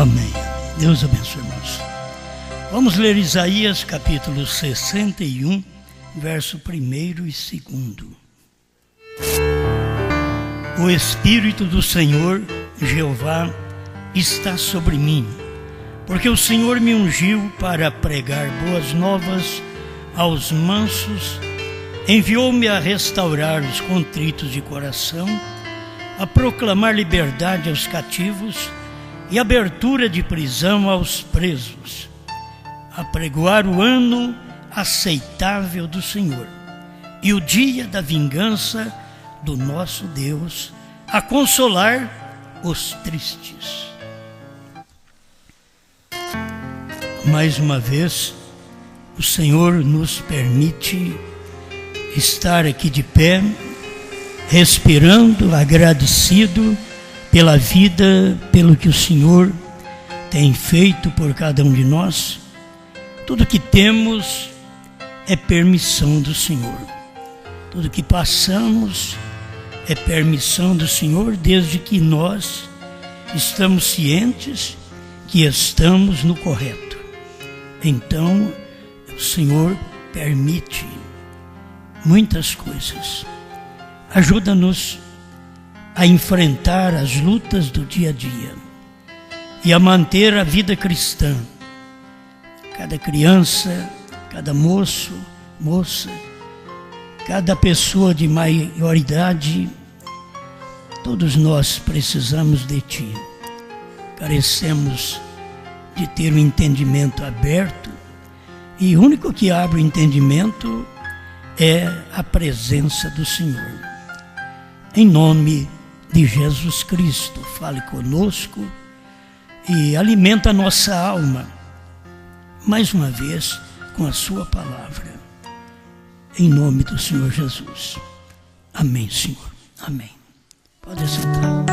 Amém. Deus abençoe, irmãos. Vamos ler Isaías capítulo 61, verso 1 e 2. O Espírito do Senhor, Jeová, está sobre mim, porque o Senhor me ungiu para pregar boas novas aos mansos, enviou-me a restaurar os contritos de coração, a proclamar liberdade aos cativos e abertura de prisão aos presos, a pregoar o ano aceitável do Senhor e o dia da vingança do nosso Deus, a consolar os tristes. Mais uma vez, o Senhor nos permite estar aqui de pé, respirando, agradecido pela vida, pelo que o Senhor tem feito por cada um de nós. Tudo que temos é permissão do Senhor. Tudo que passamos é permissão do Senhor, desde que nós estamos cientes que estamos no correto. Então, o Senhor permite muitas coisas. Ajuda-nos a enfrentar as lutas do dia a dia e a manter a vida cristã. Cada criança, cada moço, moça, cada pessoa de maior idade, todos nós precisamos de Ti. Carecemos de ter o entendimento aberto, e o único que abre o entendimento é a presença do Senhor. Em nome de Jesus Cristo, fale conosco e alimenta a nossa alma, mais uma vez, com a sua palavra. Em nome do Senhor Jesus. Amém, Senhor. Amém. Pode sentar.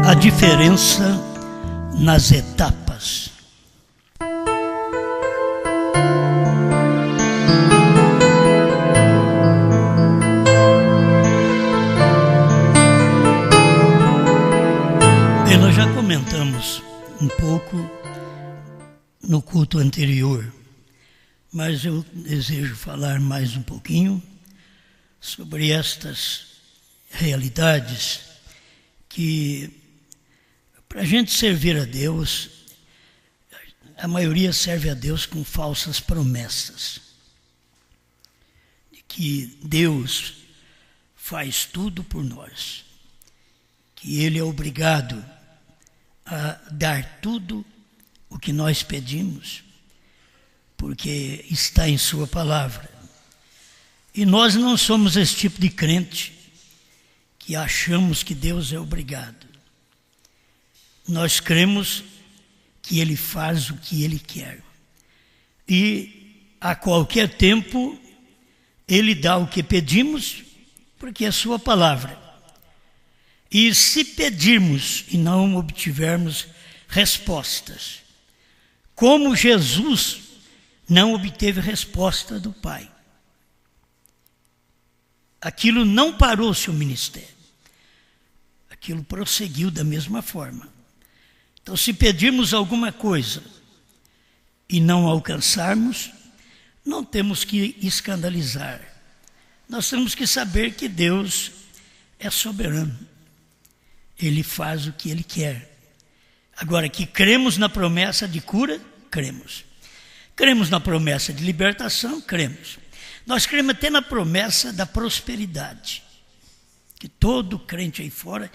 A diferença nas etapas. Bem, nós já comentamos um pouco no culto anterior, mas eu desejo falar mais um pouquinho sobre estas realidades que, para a gente servir a Deus, a maioria serve a Deus com falsas promessas. De que Deus faz tudo por nós. Que Ele é obrigado a dar tudo o que nós pedimos, porque está em Sua palavra. E nós não somos esse tipo de crente que achamos que Deus é obrigado. Nós cremos que Ele faz o que Ele quer. E a qualquer tempo Ele dá o que pedimos, porque é Sua palavra. E se pedirmos e não obtivermos respostas, como Jesus não obteve resposta do Pai, aquilo não parou seu ministério. Aquilo prosseguiu da mesma forma. Então, se pedirmos alguma coisa e não alcançarmos, não temos que escandalizar. Nós temos que saber que Deus é soberano. Ele faz o que Ele quer. Agora, que cremos na promessa de cura, cremos. Cremos na promessa de libertação, cremos. Nós cremos até na promessa da prosperidade. Que todo crente aí fora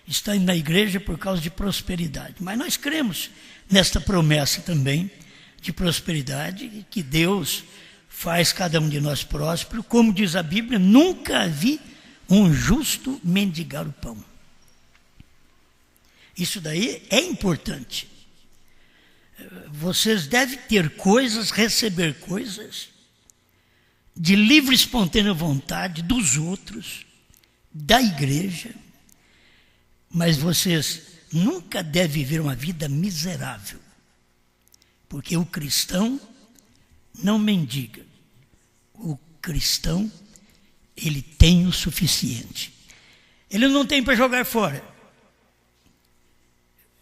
está indo na igreja por causa de prosperidade. Mas nós cremos nesta promessa também de prosperidade, que Deus faz cada um de nós próspero. Como diz a Bíblia, nunca vi um justo mendigar o pão. Isso daí é importante. Vocês devem ter coisas, receber coisas de livre e espontânea vontade dos outros, da igreja, mas vocês nunca devem viver uma vida miserável, porque o cristão não mendiga. O cristão, ele tem o suficiente. Ele não tem para jogar fora.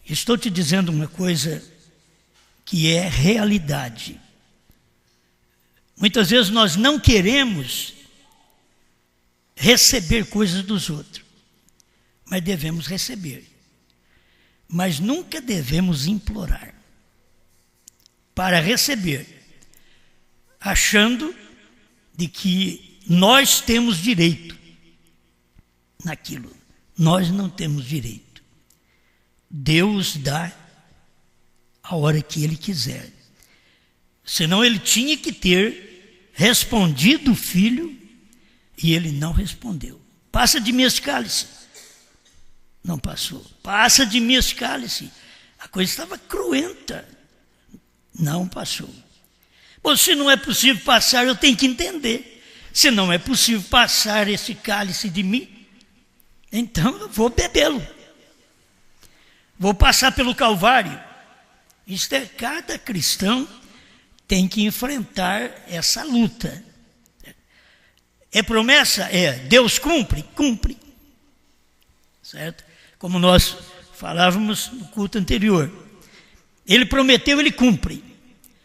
Estou te dizendo uma coisa que é realidade. Muitas vezes nós não queremos receber coisas dos outros, mas devemos receber. Mas nunca devemos implorar para receber, achando de que nós temos direito naquilo. Nós não temos direito. Deus dá a hora que Ele quiser. Senão Ele tinha que ter respondido o filho e Ele não respondeu. Passa de mim esse cálice. Não passou. Passa de mim esse cálice. A coisa estava cruenta. Não passou. Bom, se não é possível passar, eu tenho que entender. Se não é possível passar esse cálice de mim, então eu vou bebê-lo. Vou passar pelo Calvário. Isto é, cada cristão tem que enfrentar essa luta. É promessa? É. Deus cumpre? Cumpre. Certo? Como nós falávamos no culto anterior. Ele prometeu, ele cumpre.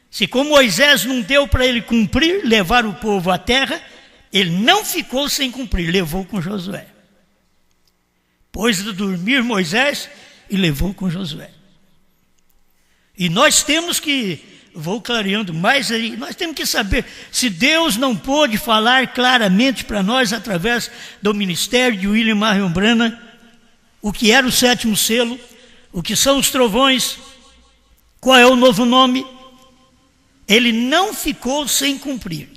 Se como Moisés não deu para ele cumprir, levar o povo à terra, ele não ficou sem cumprir, levou com Josué. Pôs de dormir Moisés e levou com Josué. E nós temos que, vou clareando mais aí, nós temos que saber, se Deus não pôde falar claramente para nós, através do ministério de William Marion Branham, o que era o 7º selo, o que são os trovões, qual é o novo nome, ele não ficou sem cumprir.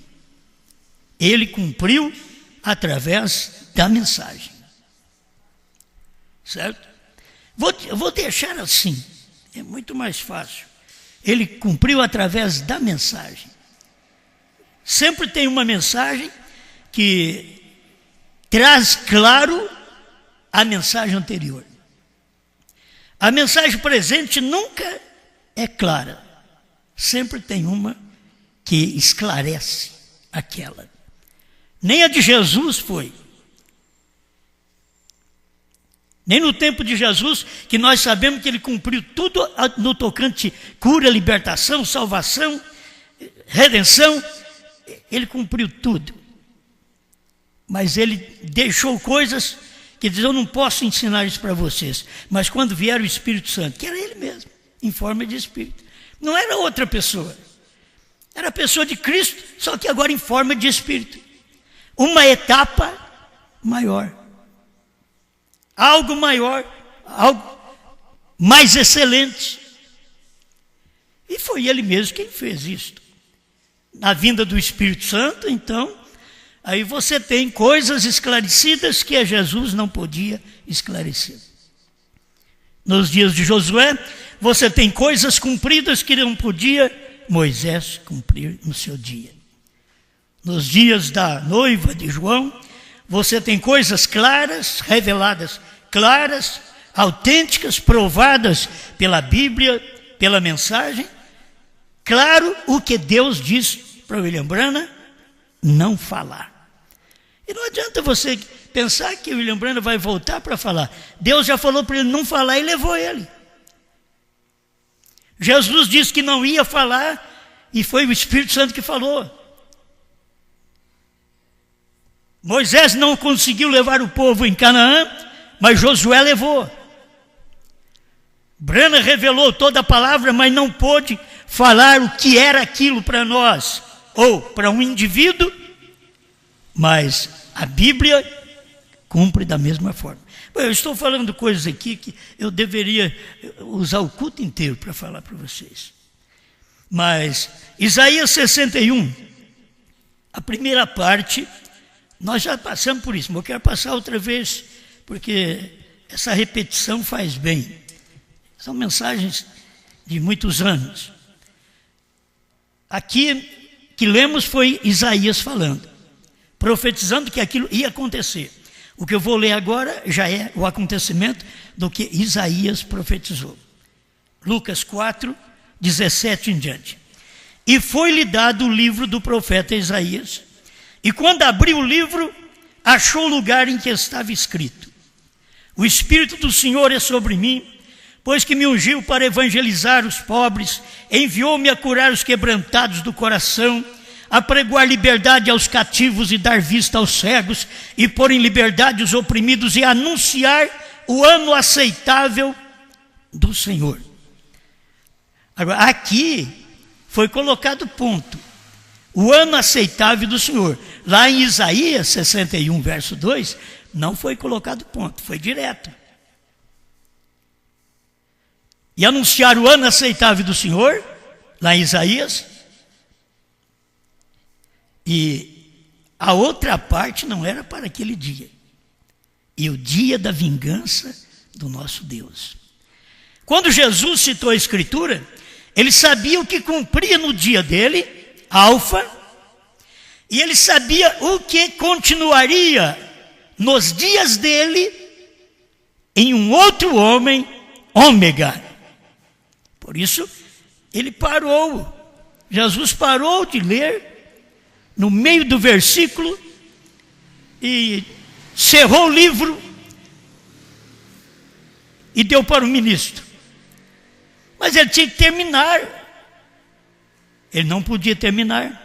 Ele cumpriu através da mensagem. Certo? Vou deixar assim, é muito mais fácil. Ele cumpriu através da mensagem. Sempre tem uma mensagem que traz claro a mensagem anterior. A mensagem presente nunca é clara. Sempre tem uma que esclarece aquela. Nem a de Jesus foi. Nem no tempo de Jesus, que nós sabemos que ele cumpriu tudo no tocante cura, libertação, salvação, redenção. Ele cumpriu tudo. Mas ele deixou coisas que diz, eu não posso ensinar isso para vocês. Mas quando vier o Espírito Santo, que era ele mesmo, em forma de Espírito. Não era outra pessoa. Era a pessoa de Cristo, só que agora em forma de Espírito. Uma etapa maior. Algo maior, algo mais excelente. E foi ele mesmo quem fez isto. Na vinda do Espírito Santo, então, aí você tem coisas esclarecidas que Jesus não podia esclarecer. Nos dias de Josué, você tem coisas cumpridas que não podia Moisés cumprir no seu dia. Nos dias da noiva de João, você tem coisas claras, reveladas, claras, autênticas, provadas pela Bíblia, pela mensagem. Claro o que Deus diz para William Branham, não falar. E não adianta você pensar que o William Branham vai voltar para falar. Deus já falou para ele não falar e levou ele. Jesus disse que não ia falar e foi o Espírito Santo que falou. Moisés não conseguiu levar o povo em Canaã, mas Josué levou. Branham revelou toda a palavra, mas não pôde falar o que era aquilo para nós, ou para um indivíduo, mas a Bíblia cumpre da mesma forma. Bom, eu estou falando coisas aqui que eu deveria usar o culto inteiro para falar para vocês. Mas Isaías 61, A primeira parte, nós já passamos por isso, mas eu quero passar outra vez, porque essa repetição faz bem. São mensagens de muitos anos. Aqui que lemos foi Isaías falando, profetizando que aquilo ia acontecer. O que eu vou ler agora já é o acontecimento do que Isaías profetizou. Lucas 4, 17 em diante. E foi-lhe dado o livro do profeta Isaías, e quando abriu o livro, achou o lugar em que estava escrito: o Espírito do Senhor é sobre mim, pois que me ungiu para evangelizar os pobres, enviou-me a curar os quebrantados do coração, a pregoar liberdade aos cativos e dar vista aos cegos, e pôr em liberdade os oprimidos, e anunciar o ano aceitável do Senhor. Agora, aqui foi colocado ponto. O ano aceitável do Senhor. Lá em Isaías 61, verso 2, não foi colocado ponto, foi direto. E anunciar o ano aceitável do Senhor, lá em Isaías. E a outra parte não era para aquele dia. E o dia da vingança do nosso Deus. Quando Jesus citou a Escritura, ele sabia o que cumpria no dia dele, Alfa, e ele sabia o que continuaria nos dias dele em um outro homem, Ômega. Por isso, ele parou, Jesus parou de ler no meio do versículo e cerrou o livro e deu para o ministro. Mas ele tinha que terminar. Ele não podia terminar.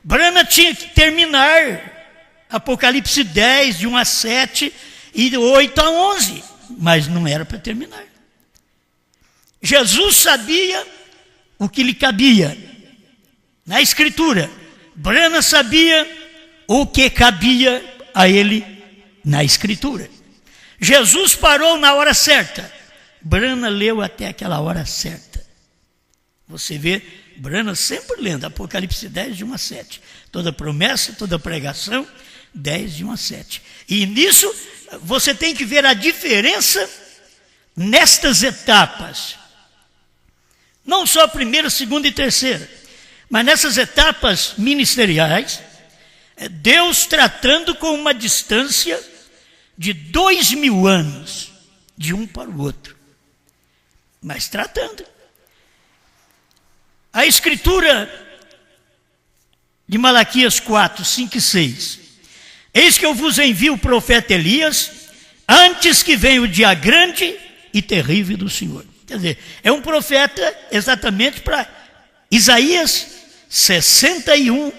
Branham tinha que terminar Apocalipse 10, de 1 a 7 e de 8 a 11. Mas não era para terminar. Jesus sabia o que lhe cabia na Escritura. Branham sabia o que cabia a ele na Escritura. Jesus parou na hora certa. Branham leu até aquela hora certa. Você vê, Branham sempre lendo Apocalipse 10, de 1 a 7. Toda promessa, toda pregação, 10, de 1 a 7. E nisso, você tem que ver a diferença nestas etapas. Não só a primeira, segunda e terceira, mas nessas etapas ministeriais, Deus tratando com uma distância de 2000 anos, de um para o outro. Mas tratando. A Escritura de Malaquias 4, 5 e 6. Eis que eu vos envio o profeta Elias, antes que venha o dia grande e terrível do Senhor. Quer dizer, é um profeta exatamente para Isaías 61,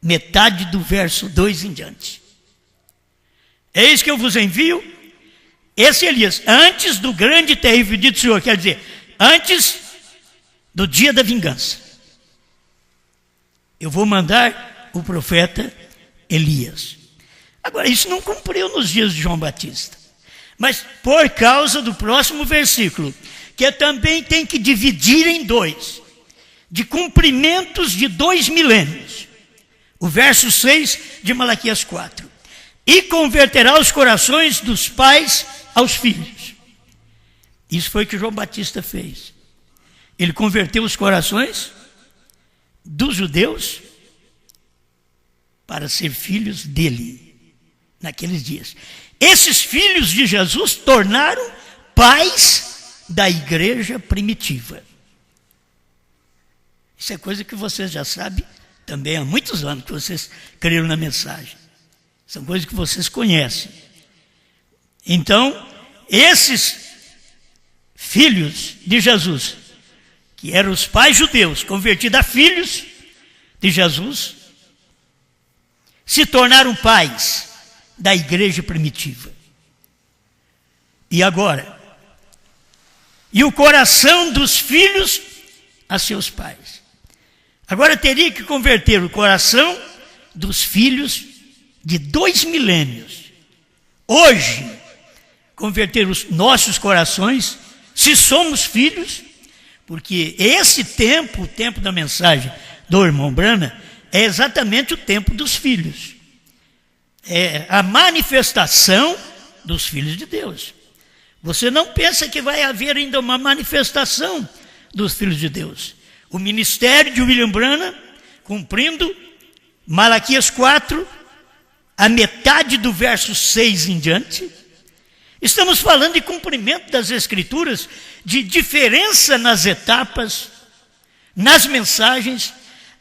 metade do verso 2 em diante. Eis que eu vos envio esse Elias, antes do grande e terrível dia do Senhor, quer dizer, antes do dia da vingança. Eu vou mandar o profeta Elias. Agora, isso não cumpriu nos dias de João Batista. Mas por causa do próximo versículo, que também tem que dividir em dois, de cumprimentos de 2 milênios. O verso 6 de Malaquias 4. E converterá os corações dos pais aos filhos. Isso foi o que João Batista fez. Ele converteu os corações dos judeus para ser filhos dele, naqueles dias. Esses filhos de Jesus tornaram pais da igreja primitiva. Isso é coisa que vocês já sabem também há muitos anos que vocês creram na mensagem. São coisas que vocês conhecem. Então, esses filhos de Jesus, que eram os pais judeus convertidos a filhos de Jesus, se tornaram pais da igreja primitiva. E agora? E o coração dos filhos a seus pais. Agora teria que converter o coração dos filhos de 2 milênios. Hoje, converter os nossos corações, se somos filhos, porque esse tempo, o tempo da mensagem do irmão Branham, é exatamente o tempo dos filhos. É a manifestação dos filhos de Deus. Você não pensa que vai haver ainda uma manifestação dos filhos de Deus. O ministério de William Branham, cumprindo Malaquias 4, a metade do verso 6 em diante. Estamos falando de cumprimento das Escrituras, de diferença nas etapas, nas mensagens,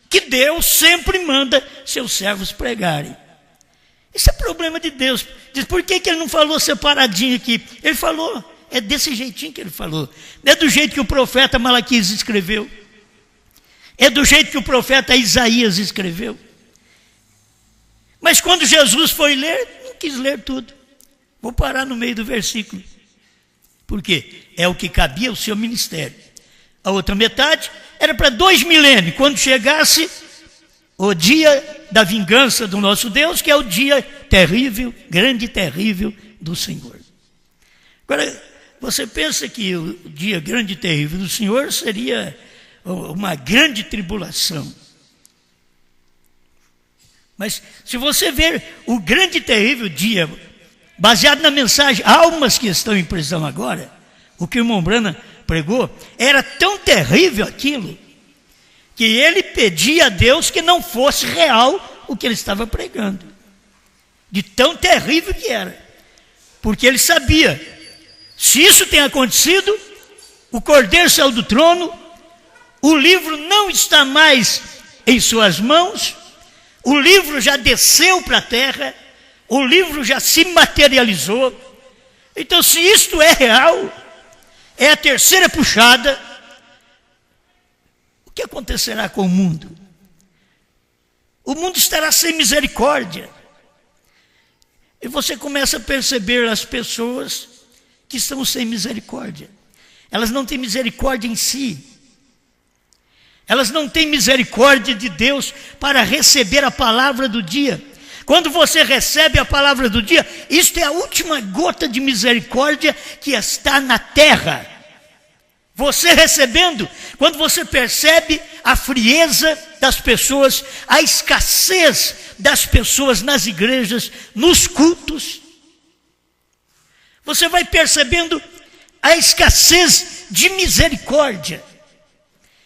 que Deus sempre manda seus servos pregarem. Isso é problema de Deus. Diz, por que ele não falou separadinho aqui? Ele falou, é desse jeitinho que ele falou. É do jeito que o profeta Malaquias escreveu. É do jeito que o profeta Isaías escreveu. Mas quando Jesus foi ler, não quis ler tudo. Vou parar no meio do versículo. Por quê? É o que cabia ao seu ministério. A outra metade era para 2 milênios, quando chegasse o dia da vingança do nosso Deus, que é o dia terrível, grande e terrível do Senhor. Agora, você pensa que o dia grande e terrível do Senhor seria uma grande tribulação. Mas se você ver o grande e terrível dia, baseado na mensagem Almas que estão em prisão agora, o que o irmão Branham pregou, era tão terrível aquilo, que ele pedia a Deus que não fosse real o que ele estava pregando. De tão terrível que era. Porque ele sabia, se isso tem acontecido, o Cordeiro saiu do trono, o livro não está mais em suas mãos, o livro já desceu para a terra, o livro já se materializou. Então, se isto é real, é a terceira puxada, o que acontecerá com o mundo? O mundo estará sem misericórdia. E você começa a perceber as pessoas que estão sem misericórdia. Elas não têm misericórdia em si. Elas não têm misericórdia de Deus para receber a palavra do dia. Quando você recebe a palavra do dia, isto é a última gota de misericórdia que está na terra. Você recebendo, quando você percebe a frieza das pessoas, a escassez das pessoas nas igrejas, nos cultos, você vai percebendo a escassez de misericórdia,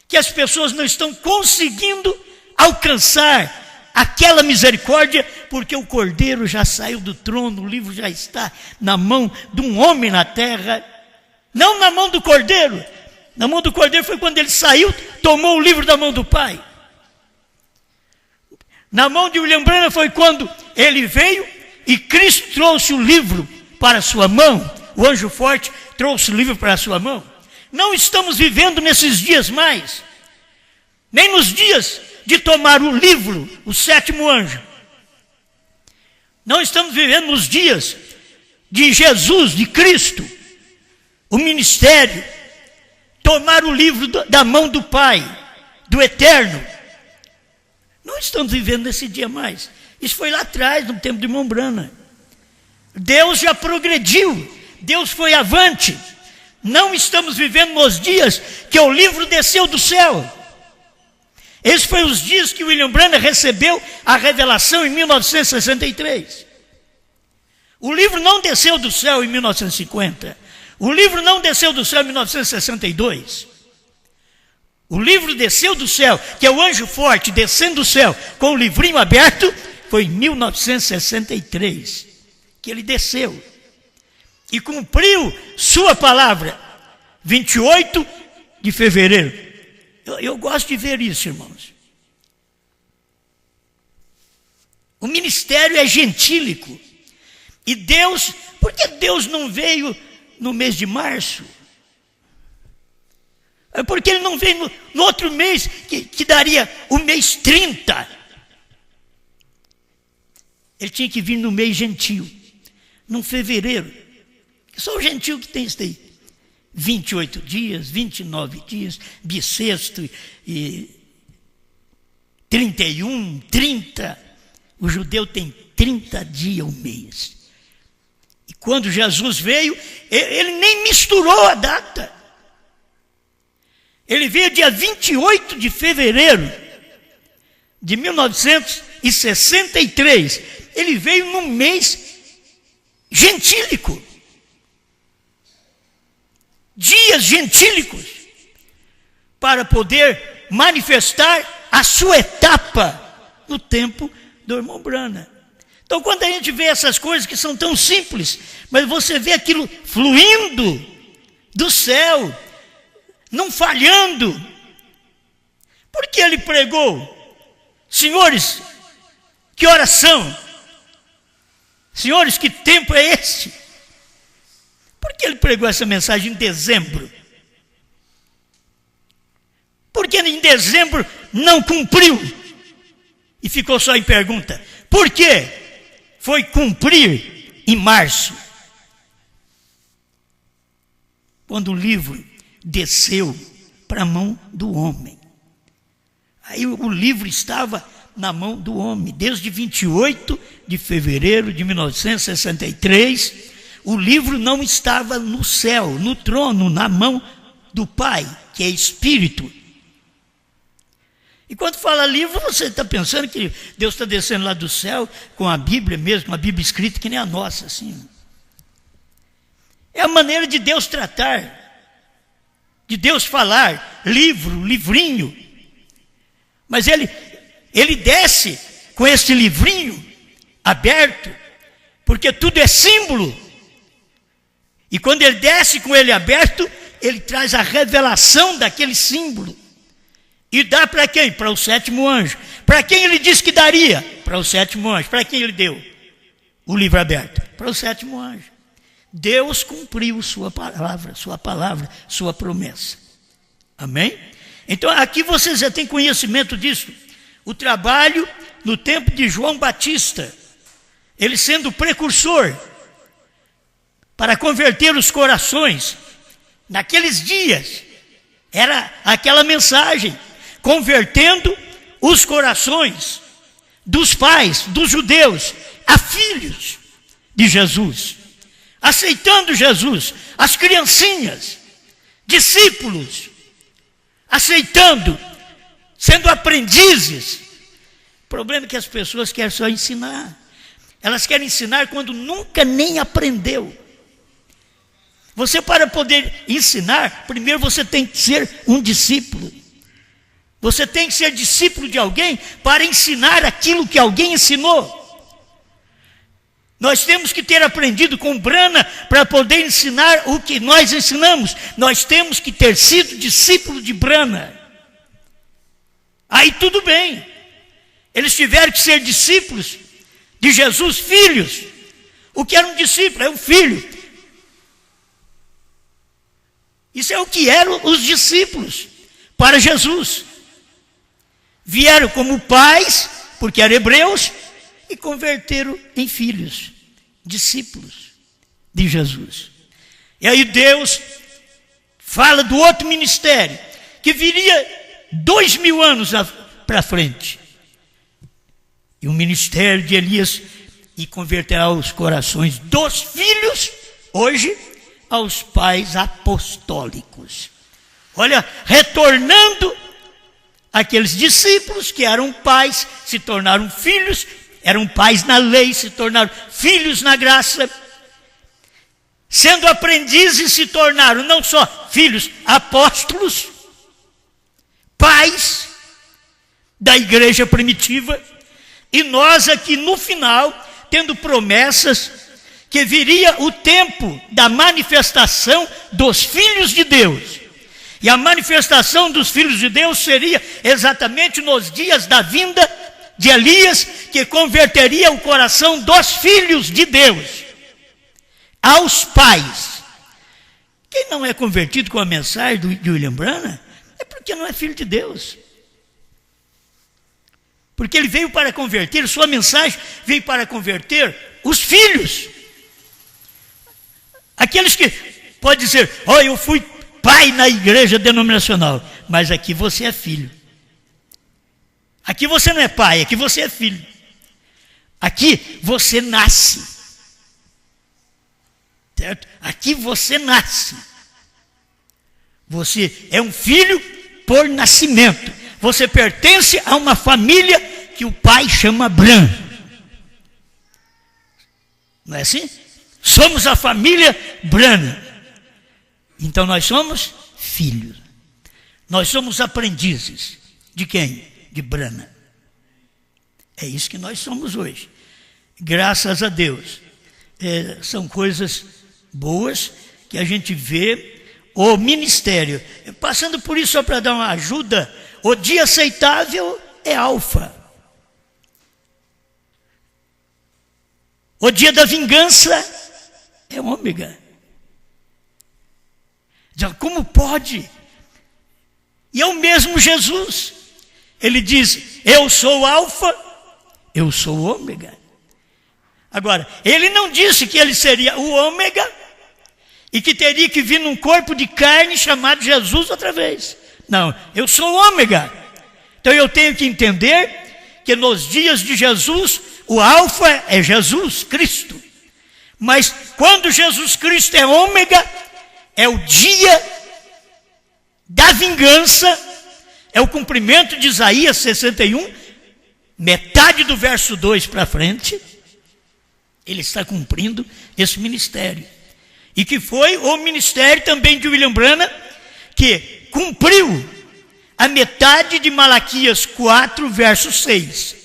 que as pessoas não estão conseguindo alcançar aquela misericórdia, porque o Cordeiro já saiu do trono, o livro já está na mão de um homem na terra, não na mão do Cordeiro. Na mão do Cordeiro foi quando ele saiu, tomou o livro da mão do Pai. Na mão de William Branham foi quando ele veio e Cristo trouxe o livro para a sua mão. O anjo forte trouxe o livro para a sua mão. Não estamos vivendo nesses dias mais, nem nos dias de tomar o livro, o sétimo anjo. Não estamos vivendo nos dias de Jesus, de Cristo, o ministério, tomar o livro da mão do Pai, do Eterno. Não estamos vivendo nesse dia mais. Isso foi lá atrás, no tempo de irmão Branham. Deus já progrediu, Deus foi avante. Não estamos vivendo nos dias que o livro desceu do céu. Esses foram os dias que William Branham recebeu a revelação em 1963. O livro não desceu do céu em 1950. O livro não desceu do céu em 1962. O livro desceu do céu, que é o anjo forte descendo do céu com o livrinho aberto, foi em 1963 que ele desceu e cumpriu sua palavra, 28 de fevereiro. Eu gosto de ver isso, irmãos. O ministério é gentílico. E Deus, por que Deus não veio no mês de março? É porque ele não veio no outro mês, que daria o mês 30. Ele tinha que vir no mês gentil, no fevereiro. Só o gentil que tem isso daí. 28 dias, 29 dias, bissexto e 31, 30. O judeu tem 30 dias ao mês. E quando Jesus veio, ele nem misturou a data. Ele veio dia 28 de fevereiro. de 1963, ele veio num mês gentílico. Dias gentílicos, para poder manifestar a sua etapa no tempo do irmão Branham. Então, quando a gente vê essas coisas que são tão simples, mas você vê aquilo fluindo do céu, não falhando, porque ele pregou: senhores, que horas são? Senhores, que tempo é esse? Por que ele pregou essa mensagem em dezembro? Porque em dezembro não cumpriu e ficou só em pergunta. Por quê? Foi cumprir em março, quando o livro desceu para a mão do homem. Aí o livro estava na mão do homem. Desde 28 de fevereiro de 1963, o livro não estava no céu, no trono, na mão do Pai, que é Espírito. E quando fala livro, você está pensando que Deus está descendo lá do céu com a Bíblia mesmo, com a Bíblia escrita que nem a nossa, assim. É a maneira de Deus tratar, de Deus falar, livro, livrinho. Mas ele desce com esse livrinho aberto, porque tudo é símbolo. E quando ele desce com ele aberto, ele traz a revelação daquele símbolo. E dá para quem? Para o sétimo anjo. Para quem ele disse que daria? Para o sétimo anjo. Para quem ele deu o livro aberto? Para o sétimo anjo. Deus cumpriu sua palavra, sua promessa. Amém? Então aqui você já tem conhecimento disso. O trabalho no tempo de João Batista, ele sendo precursor para converter os corações. Naqueles dias, era aquela mensagem, convertendo os corações dos pais, dos judeus, a filhos de Jesus, aceitando Jesus, as criancinhas, discípulos, aceitando, sendo aprendizes. O problema é que as pessoas querem só ensinar. Elas querem ensinar quando nunca nem aprendeu. Você, para poder ensinar, primeiro você tem que ser um discípulo. Você tem que ser discípulo de alguém para ensinar aquilo que alguém ensinou. Nós temos que ter aprendido com Branham para poder ensinar o que nós ensinamos. Nós temos que ter sido discípulo de Branham. Aí tudo bem. Eles tiveram que ser discípulos de Jesus, filhos. O que era um discípulo? É um filho. Isso é o que eram os discípulos para Jesus. Vieram como pais, porque eram hebreus, e converteram em filhos, discípulos de Jesus. E aí Deus fala do outro ministério, que viria 2000 anos para frente. E o ministério de Elias, e converterá os corações dos filhos, hoje, aos pais apostólicos. Olha, retornando aqueles discípulos que eram pais, se tornaram filhos, eram pais na lei, se tornaram filhos na graça, sendo aprendizes, se tornaram não só filhos, apóstolos, pais da igreja primitiva, e nós aqui no final, tendo promessas, que viria o tempo da manifestação dos filhos de Deus. E a manifestação dos filhos de Deus seria exatamente nos dias da vinda de Elias, que converteria o coração dos filhos de Deus aos pais. Quem não é convertido com a mensagem de William Branham é porque não é filho de Deus. Porque ele veio para converter, sua mensagem veio para converter os filhos. Aqueles que pode dizer, eu fui pai na igreja denominacional, mas aqui você é filho. Aqui você não é pai, aqui você é filho. Aqui você nasce. Certo? Aqui você nasce. Você é um filho por nascimento. Você pertence a uma família que o pai chama Bran. Não é assim? Somos a família Brana. Então nós somos filhos. Nós somos aprendizes. De quem? De Brana. É isso que nós somos hoje. Graças a Deus. São coisas boas que a gente vê. O ministério. Passando por isso só para dar uma ajuda. O dia aceitável é alfa. O dia da vingança é ômega. Como pode? E é o mesmo Jesus. Ele diz, eu sou o alfa, eu sou o ômega. Agora, ele não disse que ele seria o ômega e que teria que vir num corpo de carne chamado Jesus outra vez. Não, eu sou o ômega. Então eu tenho que entender que nos dias de Jesus, o alfa é Jesus Cristo. Mas quando Jesus Cristo é ômega, é o dia da vingança, é o cumprimento de Isaías 61, metade do verso 2 para frente. Ele está cumprindo esse ministério. E que foi o ministério também de William Branham, que cumpriu a metade de Malaquias 4, verso 6.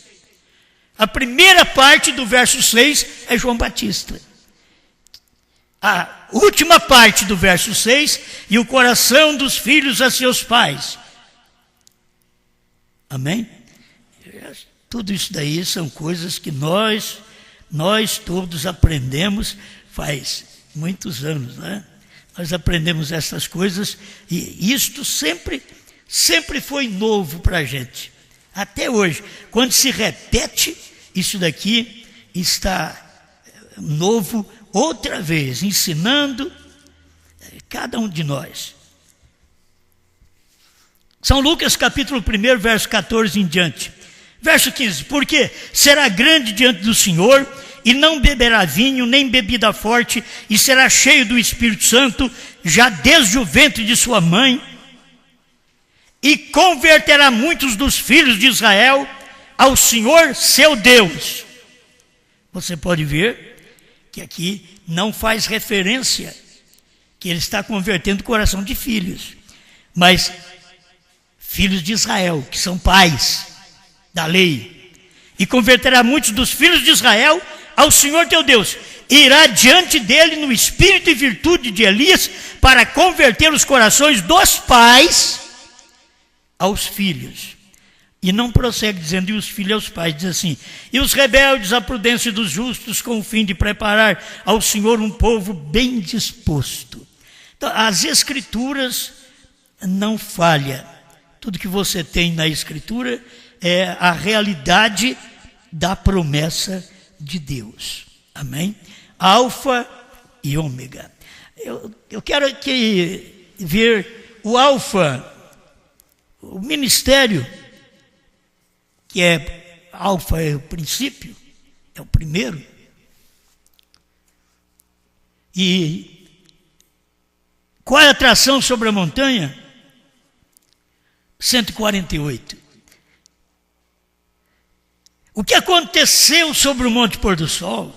A primeira parte do verso 6 é João Batista. A última parte do verso 6, e o coração dos filhos a seus pais. Amém? Tudo isso daí são coisas que nós todos aprendemos faz muitos anos, né? Nós aprendemos essas coisas e isto sempre foi novo para a gente. Até hoje, quando se repete, isso daqui está novo outra vez, ensinando cada um de nós. São Lucas capítulo 1, verso 14 em diante. Verso 15, porque será grande diante do Senhor, e não beberá vinho, nem bebida forte, e será cheio do Espírito Santo, já desde o ventre de sua mãe, e converterá muitos dos filhos de Israel ao Senhor seu Deus. Você pode ver que aqui não faz referência que ele está convertendo o coração de filhos, mas filhos de Israel, que são pais da lei. E converterá muitos dos filhos de Israel ao Senhor teu Deus. Irá diante dele no espírito e virtude de Elias, para converter os corações dos pais aos filhos. E não prossegue dizendo, e os filhos aos pais, diz assim, e os rebeldes à prudência dos justos, com o fim de preparar ao Senhor um povo bem disposto. Então, as Escrituras não falham. Tudo que você tem na Escritura é a realidade da promessa de Deus. Amém? Alfa e ômega. Eu quero aqui ver o alfa, o ministério, que é alfa é o princípio, é o primeiro. E qual é a atração sobre a montanha? 148. O que aconteceu sobre o Monte Pôr do Sol?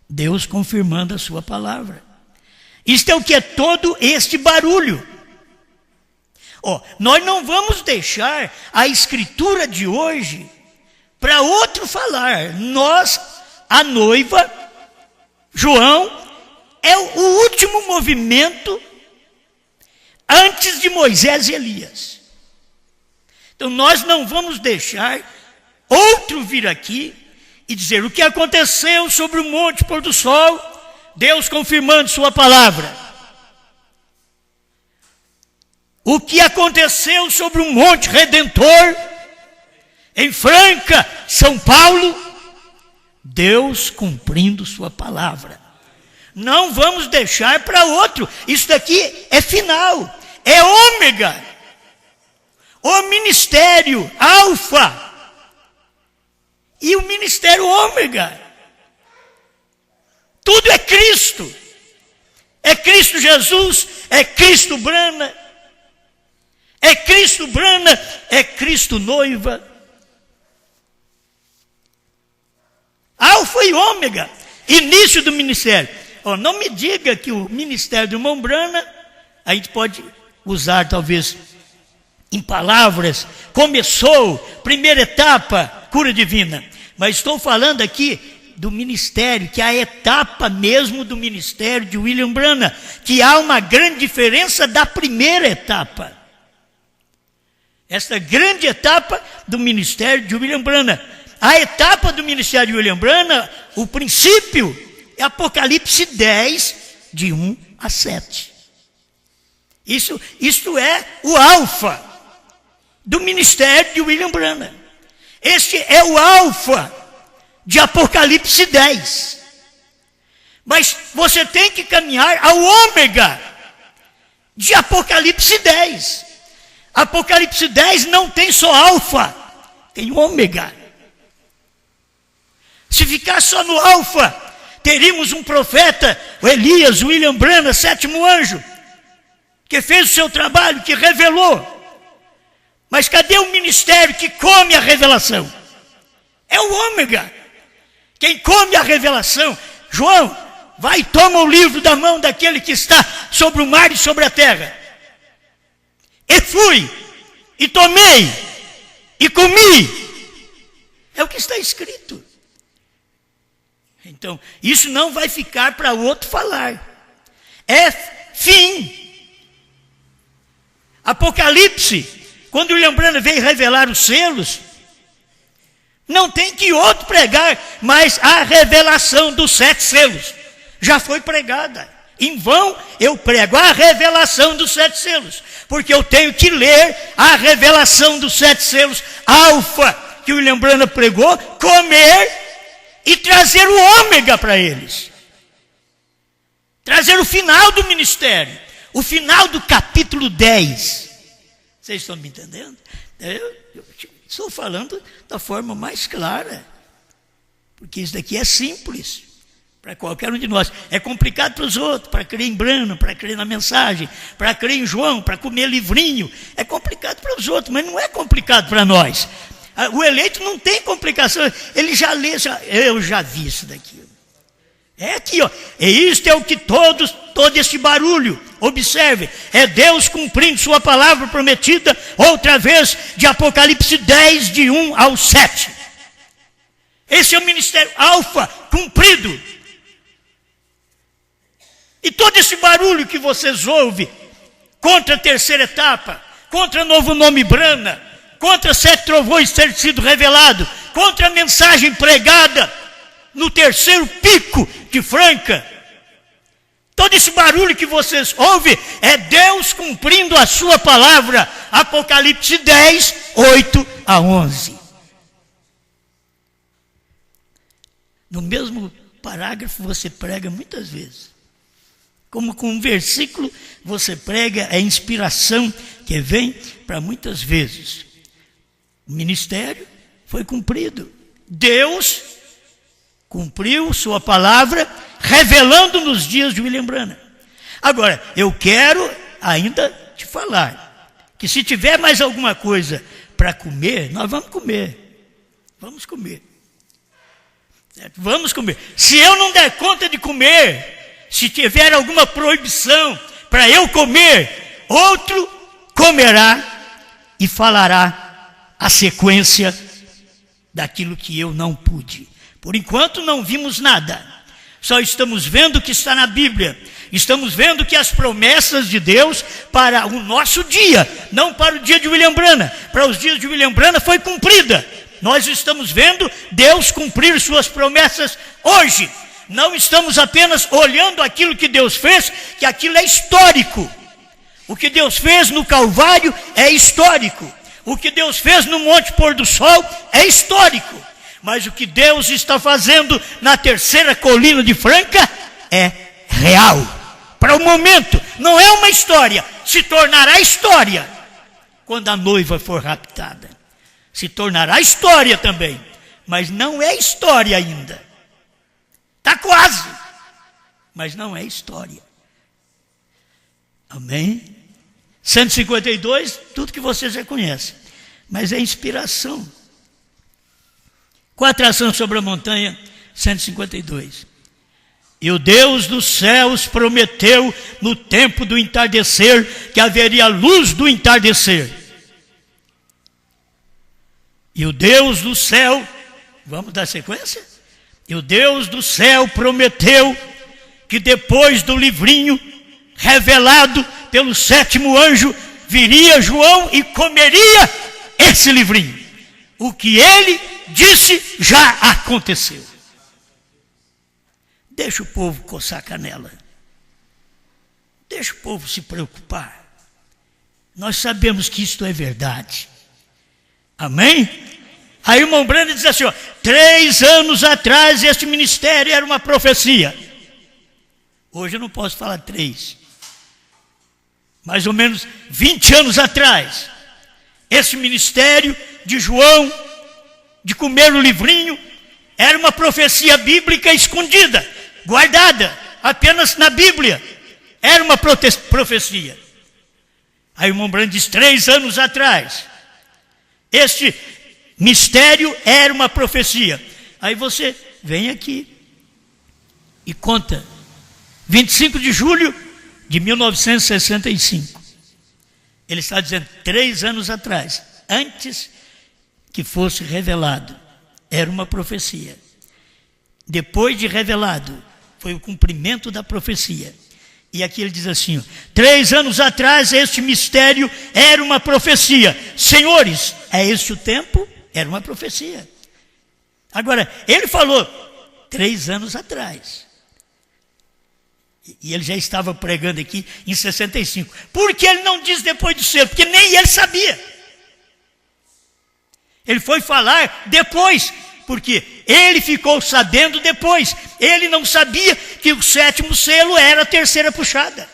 Deus confirmando a sua palavra. Isto é o que é todo este barulho. Nós não vamos deixar a escritura de hoje para outro falar. Nós, a noiva, João, é o último movimento antes de Moisés e Elias. Então nós não vamos deixar outro vir aqui e dizer o que aconteceu sobre o Monte Pôr do Sol, Deus confirmando sua palavra. O que aconteceu sobre o Monte Redentor, em Franca, São Paulo, Deus cumprindo sua palavra. Não vamos deixar para outro. Isso daqui é final, é ômega. O ministério alfa e o ministério ômega. Tudo é Cristo. É Cristo Jesus, é Cristo Brana, é Cristo Brana, é Cristo noiva. Alfa e Ômega, início do ministério. Não me diga que o ministério do irmão Brana, a gente pode usar talvez em palavras, começou, primeira etapa, cura divina. Mas estou falando aqui do ministério, que é a etapa mesmo do ministério de William Branham, que há uma grande diferença da primeira etapa. Esta grande etapa do ministério de William Branham. A etapa do ministério de William Branham, o princípio, é Apocalipse 10, de 1 a 7. Isto é o alfa do ministério de William Branham. Este é o alfa de Apocalipse 10. Mas você tem que caminhar ao ômega de Apocalipse 10. Apocalipse 10 não tem só alfa, tem ômega. Se ficar só no alfa, teríamos um profeta, o Elias, William Branham, sétimo anjo, que fez o seu trabalho, que revelou. Mas cadê o ministério que come a revelação? É o ômega. Quem come a revelação, João, vai e toma o livro da mão daquele que está sobre o mar e sobre a terra. E fui, e tomei, e comi. É o que está escrito. Então, isso não vai ficar para outro falar. É fim. Apocalipse, quando William Branham veio revelar os selos, não tem que outro pregar, mas a revelação dos 7 selos já foi pregada. Em vão eu prego a revelação dos 7 selos, porque eu tenho que ler a revelação dos 7 selos, alfa, que o William Branham pregou, comer e trazer o ômega para eles. Trazer o final do ministério, o final do capítulo 10. Vocês estão me entendendo? Eu estou falando da forma mais clara, porque isso daqui é simples para qualquer um de nós. É complicado para os outros, para crer em Branham, para crer na mensagem, para crer em João, para comer livrinho. É complicado para os outros, mas não é complicado para nós. O eleito não tem complicação, ele já lê, eu já vi isso daqui. É aqui, ó. E isto é o que todo este barulho, observe, é Deus cumprindo sua palavra prometida, outra vez, de Apocalipse 10, de 1 ao 7. Esse é o ministério alfa, cumprido. E todo esse barulho que vocês ouvem, contra a terceira etapa, contra o novo nome Branham, contra 7 trovões ter sido revelado, contra a mensagem pregada no terceiro pico de Franca, todo esse barulho que vocês ouvem é Deus cumprindo a sua palavra. Apocalipse 10, 8 a 11. No mesmo parágrafo você prega muitas vezes. Como com um versículo você prega a inspiração que vem para muitas vezes. O ministério foi cumprido. Deus cumpriu sua palavra, revelando nos dias de William Branham. Agora, eu quero ainda te falar, que se tiver mais alguma coisa para comer, nós vamos comer. Vamos comer. Certo? Vamos comer. Se eu não der conta de comer, se tiver alguma proibição para eu comer, outro comerá e falará a sequência daquilo que eu não pude. Por enquanto não vimos nada, só estamos vendo o que está na Bíblia, estamos vendo que as promessas de Deus para o nosso dia, não para o dia de William Branham, para os dias de William Branham foi cumprida. Nós estamos vendo Deus cumprir suas promessas hoje, não estamos apenas olhando aquilo que Deus fez, que aquilo é histórico. O que Deus fez no Calvário é histórico, o que Deus fez no Monte Pôr do Sol é histórico. Mas o que Deus está fazendo na terceira colina de Franca é real. Para o momento, não é uma história, se tornará história quando a noiva for raptada. Se tornará história também, mas não é história ainda. Está quase, mas não é história. Amém? 152, tudo que vocês já conhecem, mas é inspiração. Com a atração sobre a montanha, 152. E o Deus dos céus prometeu no tempo do entardecer que haveria luz do entardecer. E o Deus do céu, vamos dar sequência? E o Deus do céu prometeu que depois do livrinho revelado pelo sétimo anjo, viria João e comeria esse livrinho. O que ele disse já aconteceu. Deixa o povo coçar a canela. Deixa o povo se preocupar. Nós sabemos que isto é verdade. Amém? Aí o irmão Brando diz assim, 3 anos atrás este ministério era uma profecia. Hoje eu não posso falar 3. Mais ou menos 20 anos atrás. Esse ministério de João, de comer o livrinho, era uma profecia bíblica escondida, guardada apenas na Bíblia. Era uma profecia. Aí o irmão Brando diz, 3 anos atrás, este mistério era uma profecia. Aí você vem aqui e conta, 25 de julho de 1965. Ele está dizendo, 3 anos atrás, antes que fosse revelado, era uma profecia. Depois de revelado, foi o cumprimento da profecia. E aqui ele diz assim, 3 anos atrás este mistério era uma profecia. Senhores, é esse o tempo? Era uma profecia. Agora, ele falou 3 anos atrás. E ele já estava pregando aqui em 65. Por que ele não diz depois do selo? Porque nem ele sabia. Ele foi falar depois, porque ele ficou sabendo depois. Ele não sabia que o 7º selo era a terceira puxada.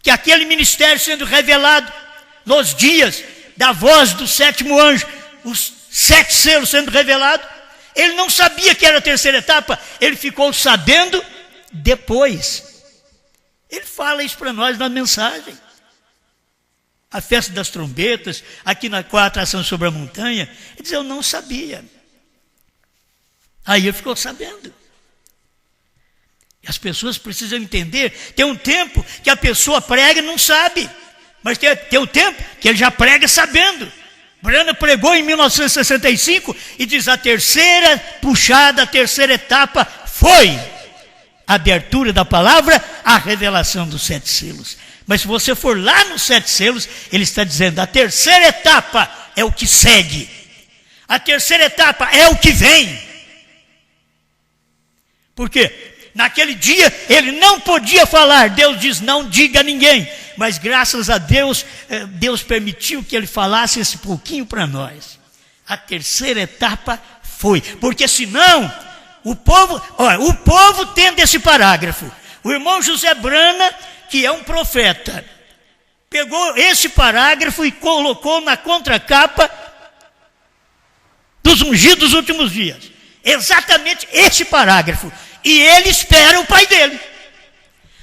Que aquele ministério sendo revelado nos dias da voz do 7º anjo, os 7 selos sendo revelados, ele não sabia que era a terceira etapa, ele ficou sabendo depois. Ele fala isso para nós na mensagem. A festa das trombetas, aqui com a atração sobre a montanha, ele diz, eu não sabia. Aí ele ficou sabendo. E as pessoas precisam entender, tem um tempo que a pessoa prega e não sabe, mas tem um tempo que ele já prega sabendo. Brando pregou em 1965 e diz, a terceira puxada, a terceira etapa foi a abertura da palavra, a revelação dos 7 selos. Mas se você for lá nos 7 selos, ele está dizendo, a terceira etapa é o que segue. A terceira etapa é o que vem. Por quê? Naquele dia ele não podia falar, Deus diz, não diga a ninguém. Mas graças a Deus, Deus permitiu que ele falasse esse pouquinho para nós. A terceira etapa foi, porque senão, o povo tendo esse parágrafo, o irmão José Brana, que é um profeta, pegou esse parágrafo e colocou na contracapa dos ungidos dos últimos dias. Exatamente esse parágrafo. E ele espera o pai dele.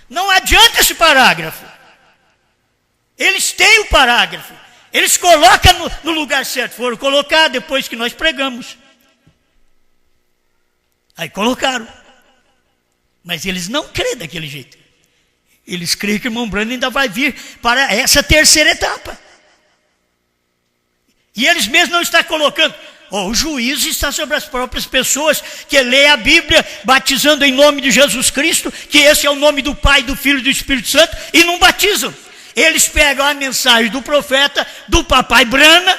Não adianta esse parágrafo. Eles têm o parágrafo. Eles colocam no lugar certo. Foram colocar depois que nós pregamos. Aí colocaram. Mas eles não creem daquele jeito. Eles creem que o irmão Brando ainda vai vir para essa terceira etapa. E eles mesmos não estão colocando. O juízo está sobre as próprias pessoas que lê a Bíblia, batizando em nome de Jesus Cristo, que esse é o nome do Pai, do Filho e do Espírito Santo, e não batizam. Eles pegam a mensagem do profeta, do papai Brana,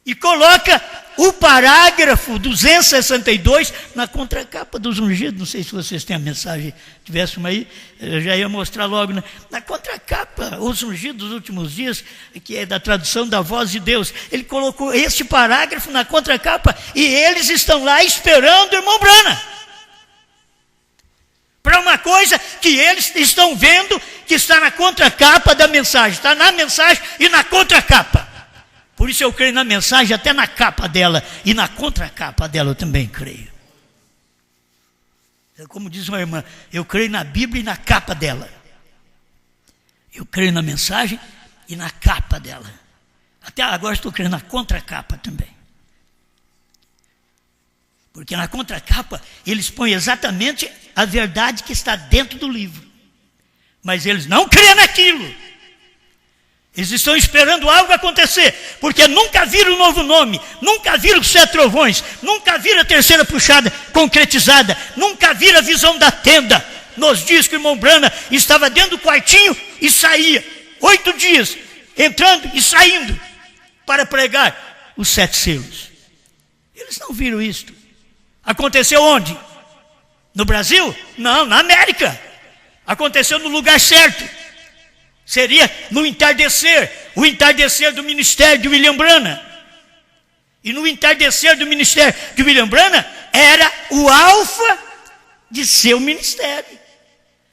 e coloca o parágrafo 262 na contracapa dos ungidos. Não sei se vocês têm a mensagem, tivesse uma aí, eu já ia mostrar logo. Né? Na contracapa, os ungidos dos últimos dias, que é da tradução da voz de Deus, ele colocou este parágrafo na contracapa e eles estão lá esperando o irmão Brana. Para uma coisa que eles estão vendo que está na contracapa da mensagem, está na mensagem e na contracapa. Por isso eu creio na mensagem, até na capa dela e na contracapa dela eu também creio. Como diz uma irmã, eu creio na Bíblia e na capa dela. Eu creio na mensagem e na capa dela. Até agora estou crendo na contracapa também. Porque na contracapa eles põem exatamente a verdade que está dentro do livro. Mas eles não creem naquilo. Eles estão esperando algo acontecer, porque nunca viram o novo nome, nunca viram os 7 trovões, nunca viram a terceira puxada concretizada, nunca viram a visão da tenda. Nos dias que o irmão Brana estava dentro do quartinho e saía, 8 dias, entrando e saindo, para pregar os 7 selos. Eles não viram isto. Aconteceu onde? No Brasil? Não, na América. Aconteceu no lugar certo. Seria no entardecer, o entardecer do ministério de William Branham. E no entardecer do ministério de William Branham era o alfa de seu ministério.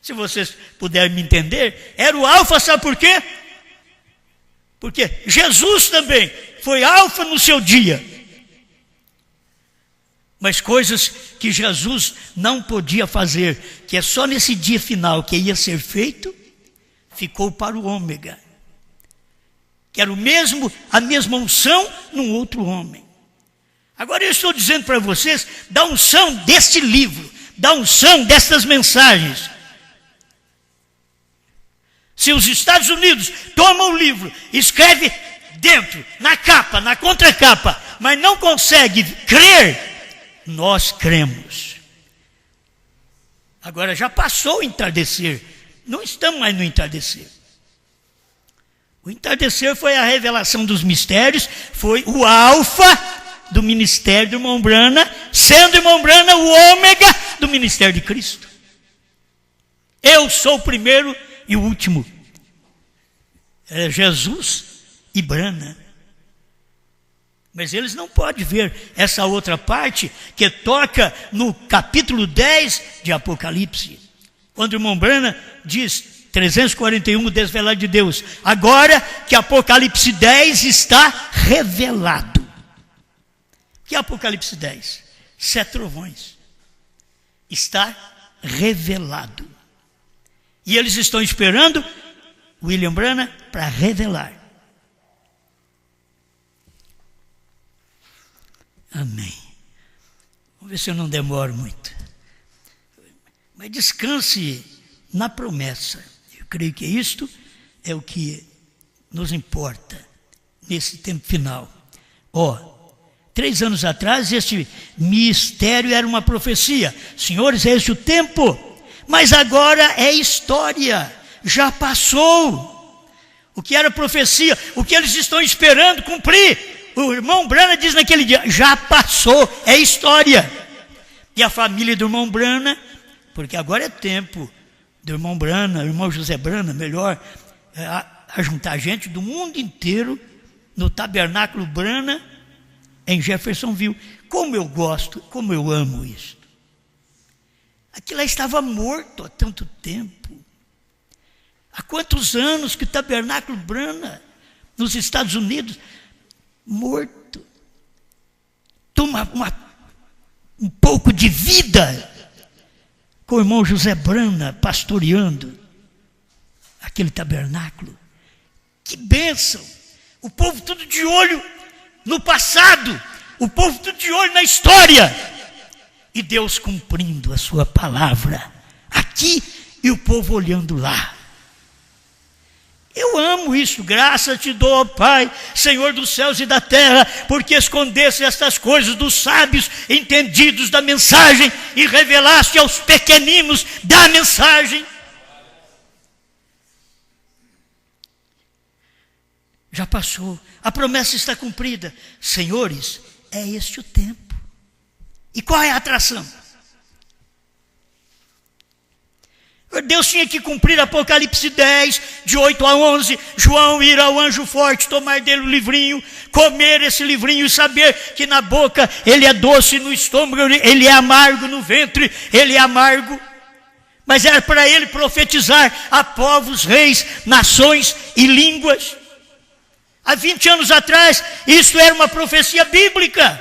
Se vocês puderem me entender, era o alfa, sabe por quê? Porque Jesus também foi alfa no seu dia. Mas coisas que Jesus não podia fazer, que é só nesse dia final que ia ser feito, ficou para o ômega. Que era a mesma unção num outro homem. Agora eu estou dizendo para vocês da unção deste livro, da unção destas mensagens. Se os Estados Unidos tomam o livro, escreve dentro, na capa, na contracapa, mas não consegue crer, nós cremos. Agora já passou o entardecer. Não estamos mais no entardecer. O entardecer foi a revelação dos mistérios, foi o alfa do ministério do irmão Branham, sendo o irmão Branham o ômega do ministério de Cristo. Eu sou o primeiro e o último. É Jesus e Branham. Mas eles não podem ver essa outra parte que toca no capítulo 10 de Apocalipse. Quando o irmão Branham diz, 341, o desvelar de Deus. Agora que Apocalipse 10 está revelado. O que é Apocalipse 10? 7 trovões. Está revelado. E eles estão esperando William Branham para revelar. Amém. Vamos ver se eu não demoro muito. Mas descanse na promessa. Eu creio que isto é o que nos importa nesse tempo final. 3 anos atrás, este mistério era uma profecia. Senhores, é este o tempo. Mas agora é história. Já passou. O que era profecia, o que eles estão esperando cumprir. O irmão Branham diz naquele dia, já passou, é história. E a família do irmão Branham, porque agora é tempo do irmão Branham, irmão José Branham, melhor, a juntar gente do mundo inteiro no tabernáculo Branham em Jeffersonville. Como eu gosto, como eu amo isso. Aquilo lá estava morto há tanto tempo. Há quantos anos que o tabernáculo Branham nos Estados Unidos morto. Toma um pouco de vida com o irmão José Branham pastoreando aquele tabernáculo. Que bênção! O povo tudo de olho no passado, o povo tudo de olho na história, e Deus cumprindo a sua palavra aqui e o povo olhando lá. Eu amo isso, graças te dou, ó Pai, Senhor dos céus e da terra, porque escondeste estas coisas dos sábios entendidos da mensagem e revelaste aos pequeninos da mensagem. Já passou, a promessa está cumprida. Senhores, é este o tempo. E qual é a atração? Deus tinha que cumprir Apocalipse 10, de 8 a 11, João ir ao anjo forte, tomar dele o livrinho, comer esse livrinho e saber que na boca ele é doce, no estômago ele é amargo, no ventre ele é amargo. Mas era para ele profetizar a povos, reis, nações e línguas. Há 20 anos atrás, isso era uma profecia bíblica.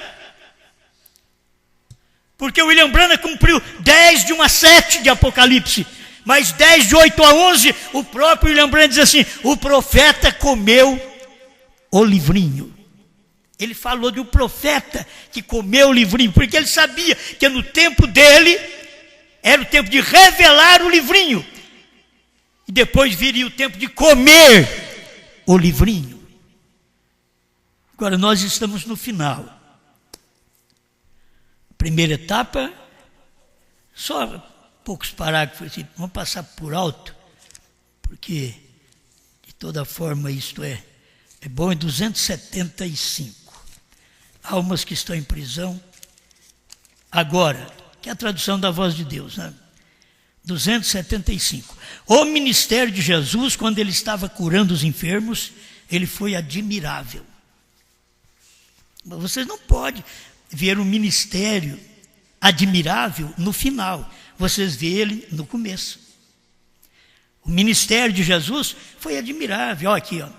Porque William Branham cumpriu 10 de 1 a 7 de Apocalipse. Mas 10 de 8 a 11, o próprio William Branham diz assim, o profeta comeu o livrinho. Ele falou de um profeta que comeu o livrinho, porque ele sabia que no tempo dele era o tempo de revelar o livrinho. E depois viria o tempo de comer o livrinho. Agora nós estamos no final. Primeira etapa, só poucos parágrafos, assim, vamos passar por alto, porque de toda forma isto é bom. Em 275, almas que estão em prisão, agora, que é a tradução da voz de Deus, né? 275. O ministério de Jesus, quando ele estava curando os enfermos, ele foi admirável. Mas vocês não podem ver um ministério admirável no final. Vocês vê ele no começo. O ministério de Jesus foi admirável. Olha aqui, ó.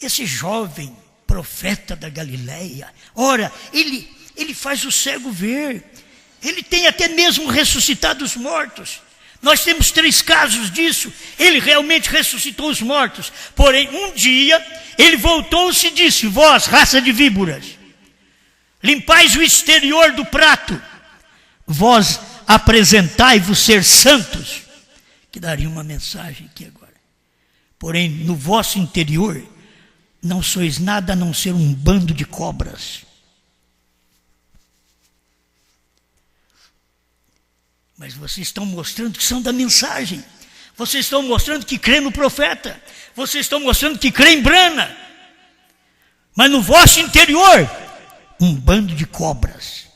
Esse jovem profeta da Galileia, ora, ele faz o cego ver. Ele tem até mesmo ressuscitado os mortos. Nós temos 3 casos disso. Ele realmente ressuscitou os mortos. Porém, um dia, ele voltou-se e disse: vós, raça de víboras, limpais o exterior do prato, vós apresentai-vos ser santos. Que daria uma mensagem aqui agora. Porém, no vosso interior, não sois nada a não ser um bando de cobras. Mas vocês estão mostrando que são da mensagem. Vocês estão mostrando que crê no profeta. Vocês estão mostrando que crê em Brana. Mas no vosso interior, um bando de cobras.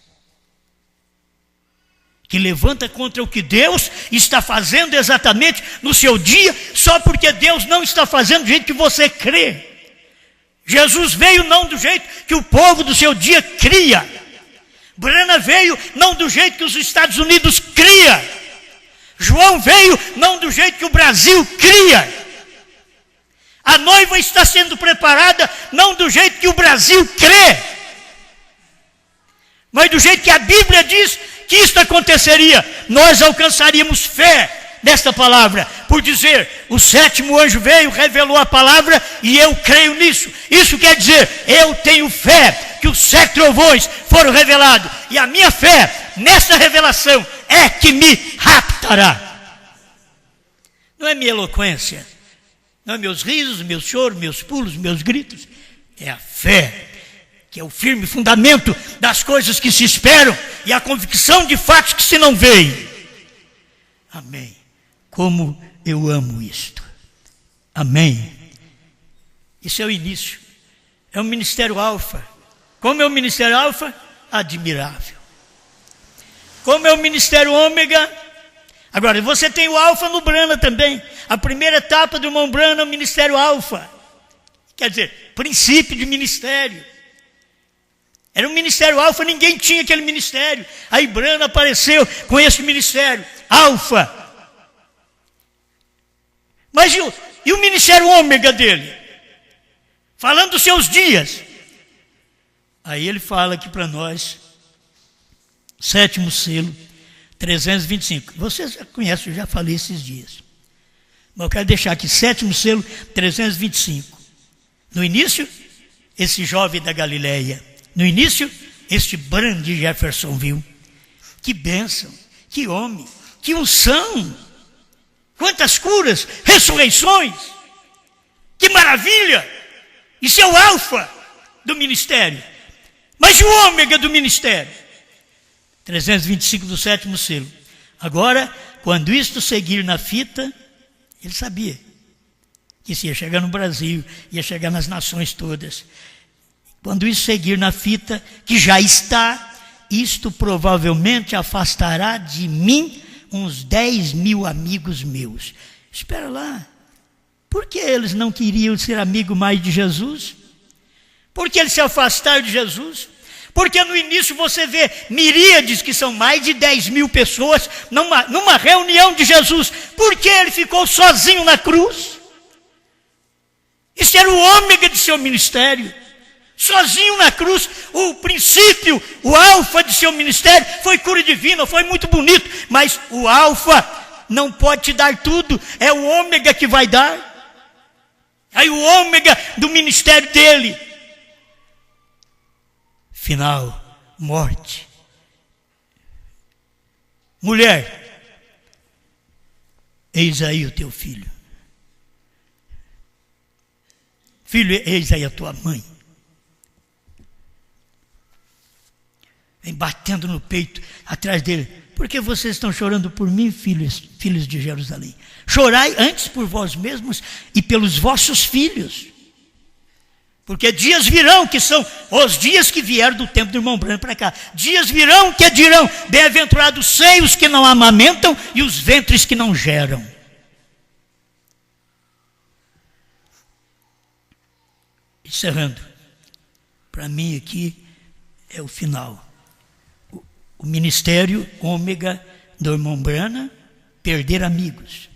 Que levanta contra o que Deus está fazendo exatamente no seu dia, só porque Deus não está fazendo do jeito que você crê. Jesus veio não do jeito que o povo do seu dia cria. Brana veio não do jeito que os Estados Unidos cria. João veio não do jeito que o Brasil cria. A noiva está sendo preparada não do jeito que o Brasil crê, mas do jeito que a Bíblia diz que isto aconteceria. Nós alcançaríamos fé nesta palavra, por dizer: o 7º anjo veio, revelou a palavra e eu creio nisso. Isso quer dizer, eu tenho fé que os 7 trovões foram revelados, e a minha fé nessa revelação é que me raptará. Não é minha eloquência, não é meus risos, meus choros, meus pulos, meus gritos. É a fé, que é o firme fundamento das coisas que se esperam e a convicção de fatos que se não veem. Amém. Como eu amo isto. Amém. Isso é o início. É o ministério alfa. Como é o ministério alfa? Admirável. Como é o ministério ômega? Agora, você tem o alfa no Brana também. A primeira etapa do irmão Brana é o ministério alfa. Quer dizer, princípio de ministério. Era um ministério alfa, ninguém tinha aquele ministério. Aí Brana apareceu com esse ministério alfa. Mas e o ministério ômega dele? Falando dos seus dias. Aí ele fala aqui para nós, 7º selo, 325. Vocês já conhecem, eu já falei esses dias. Mas eu quero deixar aqui, 7º selo, 325. No início, esse jovem da Galileia. No início, este Brana de Jeffersonville. Que bênção, que homem, que unção. Quantas curas, ressurreições. Que maravilha. Isso é o alfa do ministério. Mas o ômega do ministério? 325 do 7º selo. Agora, quando isto seguir na fita, ele sabia que isso ia chegar no Brasil, ia chegar nas nações todas. Quando isso seguir na fita, que já está, isto provavelmente afastará de mim uns 10.000 amigos meus. Espera lá. Por que eles não queriam ser amigo mais de Jesus? Por que eles se afastaram de Jesus? Porque no início você vê miríades, que são mais de 10.000 pessoas, numa reunião de Jesus. Por que ele ficou sozinho na cruz? Isso era o ômega de seu ministério. Sozinho na cruz, o princípio, o alfa de seu ministério foi cura divina, foi muito bonito. Mas o alfa não pode te dar tudo, é o ômega que vai dar. Aí o ômega do ministério dele final, morte. Mulher, eis aí o teu filho. Filho, eis aí a tua mãe. Vem batendo no peito, atrás dele. Por que vocês estão chorando por mim, filhos de Jerusalém? Chorai antes por vós mesmos e pelos vossos filhos. Porque dias virão, que são os dias que vieram do tempo do irmão Branham para cá. Dias virão que dirão, bem-aventurados seios que não amamentam e os ventres que não geram. Encerrando, para mim aqui é o final. O ministério ômega do irmão Branham, perder amigos.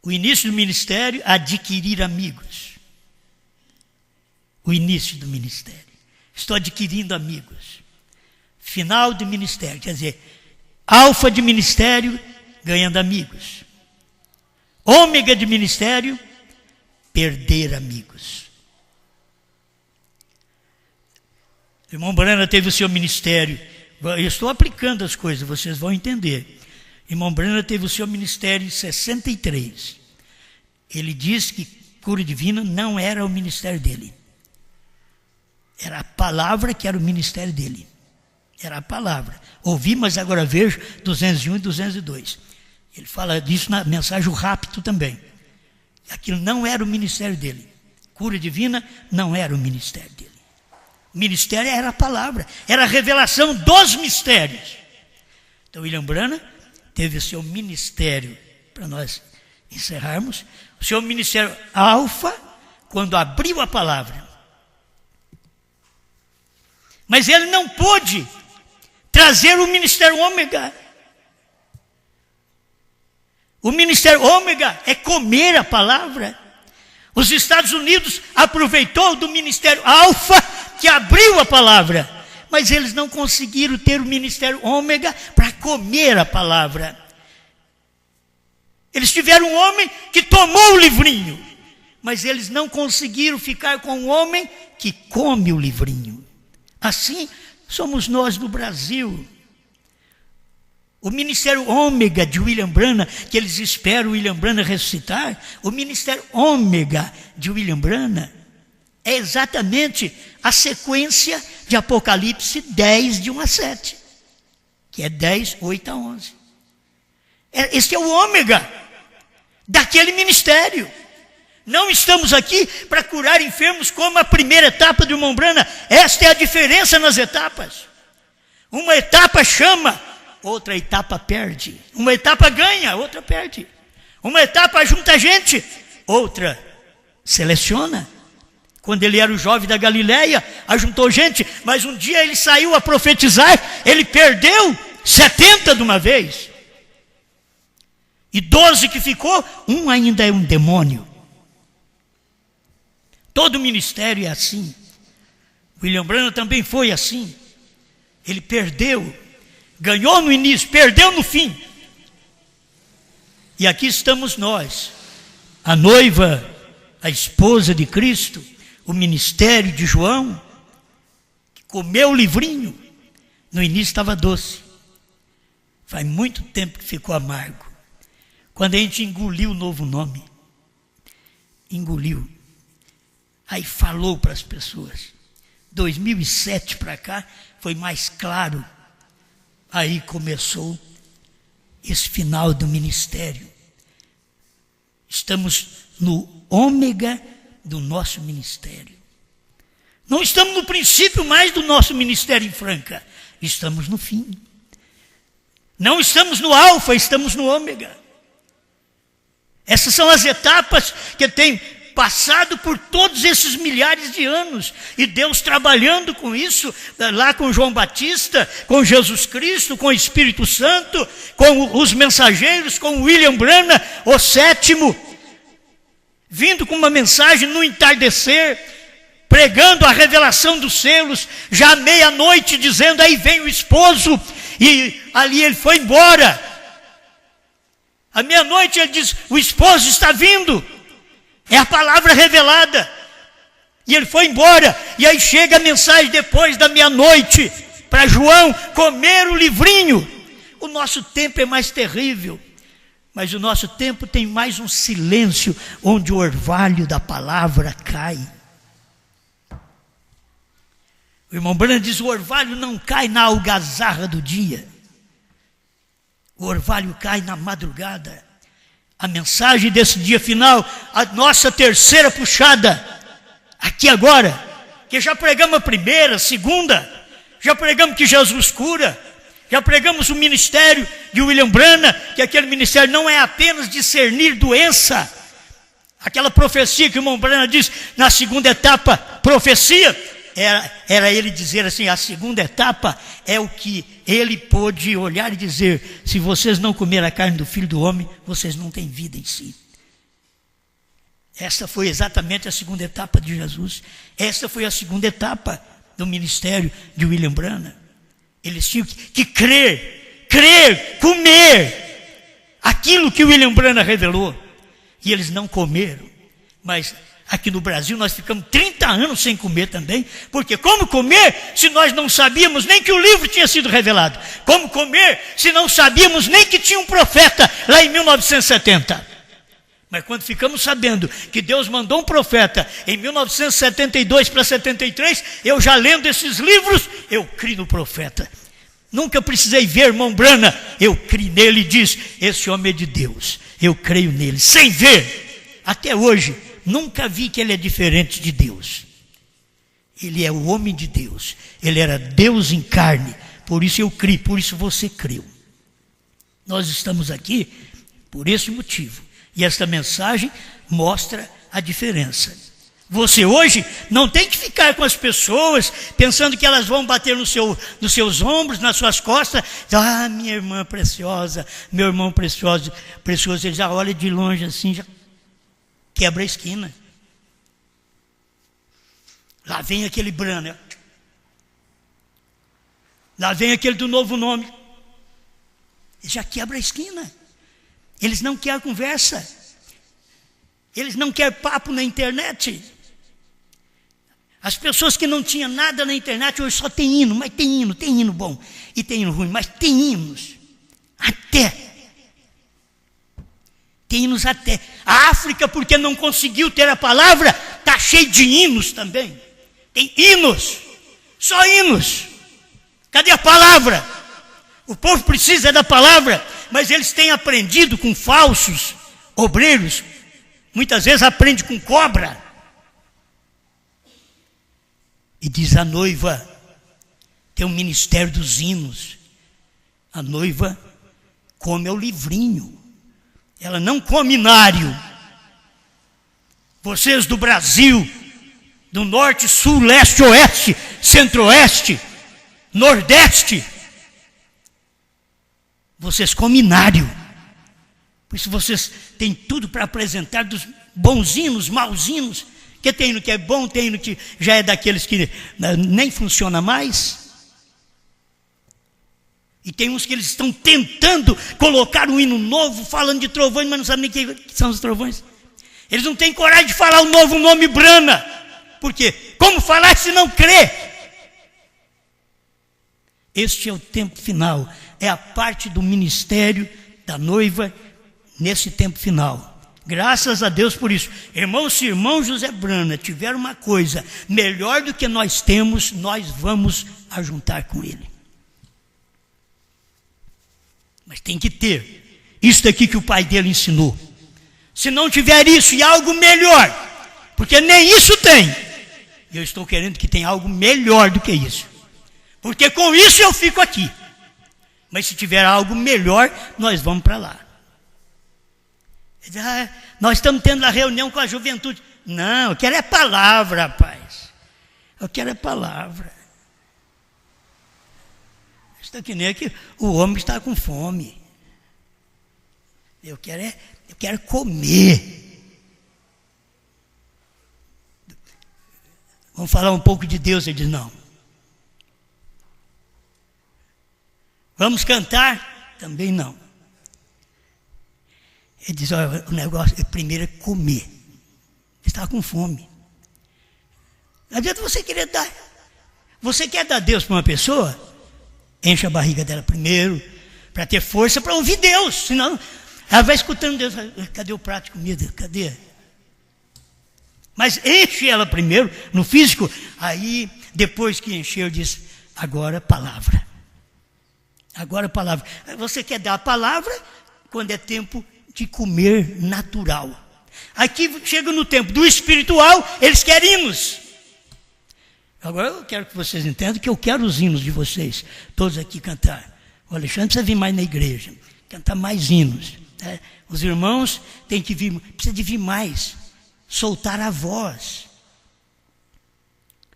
O início do ministério, adquirir amigos. O início do ministério. Estou adquirindo amigos. Final do ministério, quer dizer, alfa de ministério, ganhando amigos. Ômega de ministério, perder amigos. O irmão Branham teve o seu ministério. Eu estou aplicando as coisas, vocês vão entender. O irmão Branham teve o seu ministério em 63. Ele disse que cura divina não era o ministério dele. Era a palavra que era o ministério dele. Era a palavra. Ouvi, mas agora vejo 201 e 202. Ele fala disso na mensagem O Rapto também. Aquilo não era o ministério dele. Cura divina não era o ministério dele. O ministério era a palavra, era a revelação dos mistérios. Então, William Branham teve o seu ministério, para nós encerrarmos, o seu ministério alfa, quando abriu a palavra. Mas ele não pôde trazer o ministério ômega. O ministério ômega é comer a palavra. Os Estados Unidos aproveitou do ministério alfa, que abriu a palavra, mas eles não conseguiram ter o ministério ômega para comer a palavra. Eles tiveram um homem que tomou o livrinho, mas eles não conseguiram ficar com um homem que come o livrinho. Assim somos nós no Brasil. O ministério ômega de William Branham, que eles esperam William Branham ressuscitar, o ministério ômega de William Branham é exatamente a sequência de Apocalipse 10, de 1 a 7, que é 10, 8 a 11. Esse é o ômega daquele ministério. Não estamos aqui para curar enfermos como a primeira etapa do irmão Branham. Esta é a diferença nas etapas. Uma etapa chama, outra etapa perde. Uma etapa ganha, outra perde. Uma etapa junta gente, outra seleciona. Quando ele era o jovem da Galileia, ajuntou gente, mas um dia ele saiu a profetizar, ele perdeu 70 de uma vez. E 12 que ficou, um ainda é um demônio. Todo ministério é assim. William Branham também foi assim. Ele perdeu, ganhou no início, perdeu no fim. E aqui estamos nós, a noiva, a esposa de Cristo, o ministério de João, que comeu o livrinho. No início estava doce. Faz muito tempo que ficou amargo. Quando a gente engoliu o novo nome, engoliu. Aí falou para as pessoas. 2007 para cá foi mais claro. Aí começou esse final do ministério. Estamos no ômega do nosso ministério. Não estamos no princípio mais do nosso ministério em Franca. Estamos no fim. Não estamos no alfa, estamos no ômega. Essas são as etapas que tem passado por todos esses milhares de anos, e Deus trabalhando com isso, lá com João Batista, com Jesus Cristo, com o Espírito Santo, com os mensageiros, com William Branham, o sétimo, vindo com uma mensagem no entardecer, pregando a revelação dos selos, já à meia-noite, dizendo, aí vem o esposo, e ali ele foi embora. À meia-noite ele diz, o esposo está vindo. É a palavra revelada. E ele foi embora. E aí chega a mensagem depois da meia-noite para João comer o livrinho. O nosso tempo é mais terrível, mas o nosso tempo tem mais um silêncio onde o orvalho da palavra cai. O irmão Branham diz: o orvalho não cai na algazarra do dia, o orvalho cai na madrugada. A mensagem desse dia final, a nossa terceira puxada, aqui agora, que já pregamos a primeira, a segunda, já pregamos que Jesus cura, já pregamos o ministério de William Branham, que aquele ministério não é apenas discernir doença. Aquela profecia que o irmão Branham diz na segunda etapa, profecia, era ele dizer assim: a segunda etapa é o que ele pôde olhar e dizer: se vocês não comerem a carne do Filho do Homem, vocês não têm vida em si. Essa foi exatamente a segunda etapa de Jesus. Essa foi a segunda etapa do ministério de William Branham. Eles tinham que crer, comer aquilo que William Branham revelou. E eles não comeram. Mas aqui no Brasil nós ficamos 30 anos sem comer também. Porque como comer se nós não sabíamos nem que o livro tinha sido revelado? Como comer se não sabíamos nem que tinha um profeta lá em 1970? Mas quando ficamos sabendo que Deus mandou um profeta em 1972 para 73, eu já lendo esses livros, eu criei no profeta. Nunca precisei ver irmão Branham, eu criei nele e diz: esse homem é de Deus, eu creio nele, sem ver. Até hoje, nunca vi que ele é diferente de Deus. Ele é o homem de Deus, ele era Deus em carne, por isso eu criei, por isso você creu. Nós estamos aqui por esse motivo. E esta mensagem mostra a diferença. Você hoje não tem que ficar com as pessoas pensando que elas vão bater nos seus ombros, nas suas costas. Ah, minha irmã preciosa, meu irmão precioso, ele já olha de longe assim, já quebra a esquina. Lá vem aquele Branham. Lá vem aquele do novo nome. Ele já quebra a esquina. Eles não querem conversa. Eles não querem papo na internet. As pessoas que não tinham nada na internet hoje só tem hino, mas tem hino bom e tem hino ruim, mas tem hinos até. Tem hinos até. A África, porque não conseguiu ter a palavra, está cheio de hinos também. Tem hinos, só hinos. Cadê a palavra? O povo precisa da palavra, mas eles têm aprendido com falsos obreiros. Muitas vezes aprende com cobra. E diz: a noiva tem um ministério dos hinos. A noiva come o livrinho. Ela não come inário. Vocês do Brasil, do norte, sul, leste, oeste, centro-oeste, nordeste, vocês comem inário. Por isso vocês têm tudo para apresentar, dos bons hinos, maus hinos, que tem hino que é bom, tem hino que já é daqueles que nem funciona mais. E tem uns que eles estão tentando colocar um hino novo, falando de trovões, mas não sabem nem o que são os trovões. Eles não têm coragem de falar o novo nome Branham. Por quê? Como falar se não crê? Este é o tempo final. É a parte do ministério da noiva nesse tempo final. Graças a Deus por isso. Irmão, se irmão José Branham tiver uma coisa melhor do que nós temos, nós vamos ajuntar com ele. Mas tem que ter isso daqui que o pai dele ensinou. Se não tiver isso e algo melhor, porque nem isso tem, eu estou querendo que tenha algo melhor do que isso, porque com isso eu fico aqui. Mas se tiver algo melhor, nós vamos para lá. Nós estamos tendo a reunião com a juventude. Não, eu quero é palavra, rapaz. Eu quero é palavra. Está que nem que o homem está com fome. Eu quero comer. Vamos falar um pouco de Deus. Ele diz: não. Vamos cantar? Também não. Ele diz: olha, o negócio primeiro é comer. Ele estava com fome. Não adianta você querer dar. Você quer dar Deus para uma pessoa? Enche a barriga dela primeiro, para ter força para ouvir Deus. Senão, ela vai escutando Deus. Cadê o prato de comida? Cadê? Mas enche ela primeiro, no físico. Aí, depois que encheu, diz, agora palavra. Agora palavra. Você quer dar a palavra quando é tempo de comer natural. Aqui chega no tempo do espiritual, eles querem hinos. Agora eu quero que vocês entendam que eu quero os hinos de vocês, todos aqui cantar. O Alexandre precisa vir mais na igreja, cantar mais hinos. Né? Os irmãos têm que vir, precisa de vir mais, soltar a voz.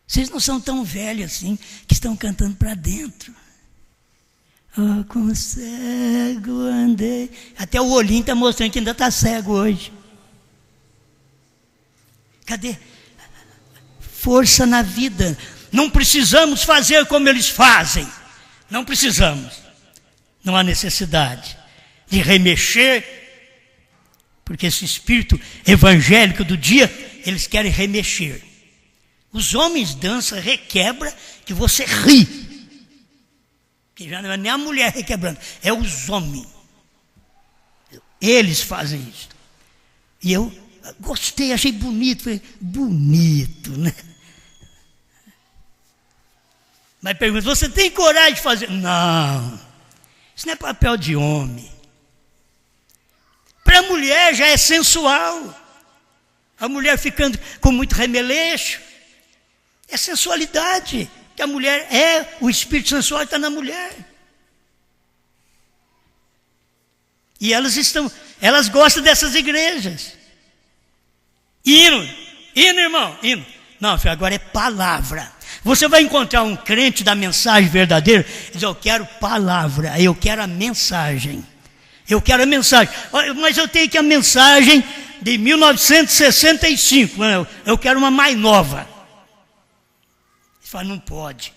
Vocês não são tão velhos assim, que estão cantando para dentro. Oh, como cego andei. Até o olhinho está mostrando que ainda está cego hoje. Cadê? Força na vida. Não precisamos fazer como eles fazem. Não precisamos. Não há necessidade de remexer, porque esse espírito evangélico do dia, eles querem remexer. Os homens dançam, requebra, que você ri. Que já não é nem a mulher requebrando, é os homens. Eles fazem isso. E eu gostei, achei bonito. Falei, bonito, né? Mas pergunta, você tem coragem de fazer? Não, isso não é papel de homem. Para a mulher já é sensual. A mulher ficando com muito remeleixo. É sensualidade. Que a mulher é, o espírito sensual está na mulher. E elas gostam dessas igrejas. Hino, irmão, hino. Não, filho, agora é palavra. Você vai encontrar um crente da mensagem verdadeira, diz, eu quero palavra, eu quero a mensagem. Eu quero a mensagem. Mas eu tenho aqui a mensagem de 1965, eu quero uma mais nova. Ele fala, não pode.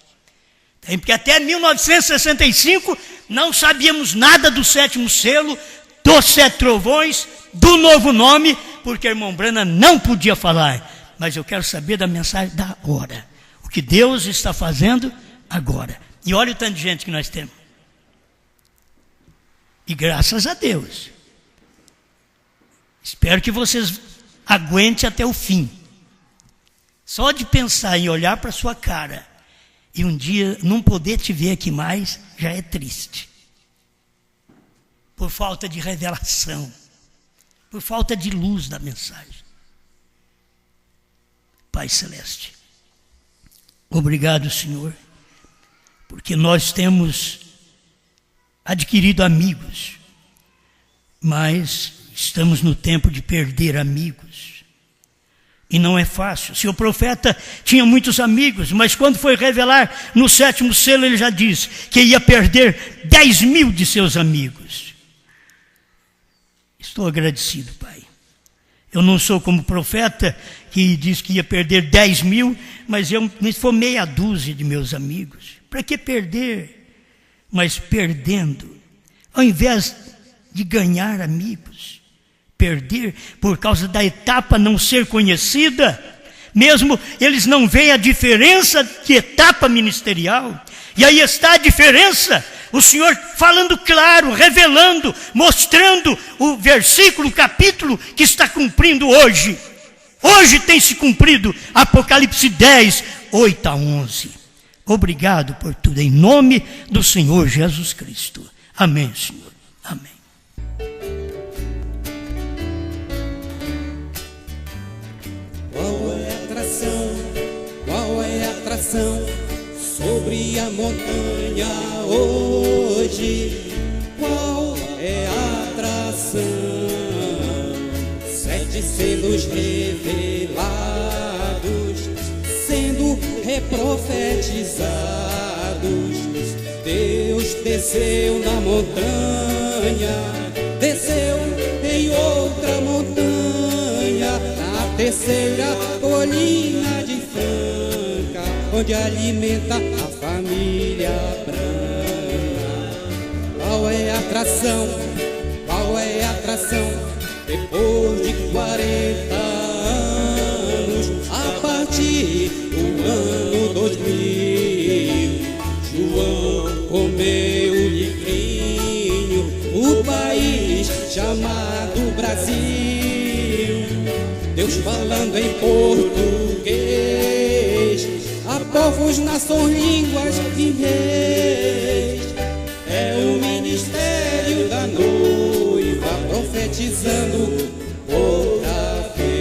Porque até 1965 não sabíamos nada do sétimo selo, dos 7 trovões, do novo nome, porque irmão Brana não podia falar. Mas eu quero saber da mensagem da hora. O que Deus está fazendo agora. E olha o tanto de gente que nós temos. E graças a Deus. Espero que vocês aguentem até o fim. Só de pensar em olhar para a sua cara e um dia não poder te ver aqui mais, já é triste. Por falta de revelação. Por falta de luz da mensagem. Pai Celeste, obrigado, Senhor, porque nós temos adquirido amigos, mas estamos no tempo de perder amigos. E não é fácil. Se o profeta tinha muitos amigos, mas quando foi revelar no 7º selo, ele já disse que ia perder 10.000 de seus amigos. Estou agradecido, Pai. Eu não sou como profeta que diz que ia perder 10.000, mas foi meia dúzia de meus amigos. Para que perder? Mas perdendo, ao invés de ganhar amigos, perder por causa da etapa não ser conhecida, mesmo eles não veem a diferença de etapa ministerial. E aí está a diferença. O Senhor falando claro, revelando, mostrando o versículo, o capítulo que está cumprindo hoje. Hoje tem se cumprido Apocalipse 10, 8 a 11. Obrigado por tudo, em nome do Senhor Jesus Cristo. Amém, Senhor. Amém. Qual é a atração? Qual é a atração sobre a montanha hoje? Qual é a atração? 7 selos revelados, sendo reprofetizados. Deus desceu na montanha, desceu em outra montanha, na terceira colina de Franca, onde alimenta a família branca. Qual é a atração? Qual é a atração? Depois de 40 anos, a partir do com meu livrinho, o país chamado Brasil. Deus falando em português a povos, nações, línguas e reis. É o ministério da noiva profetizando outra vez.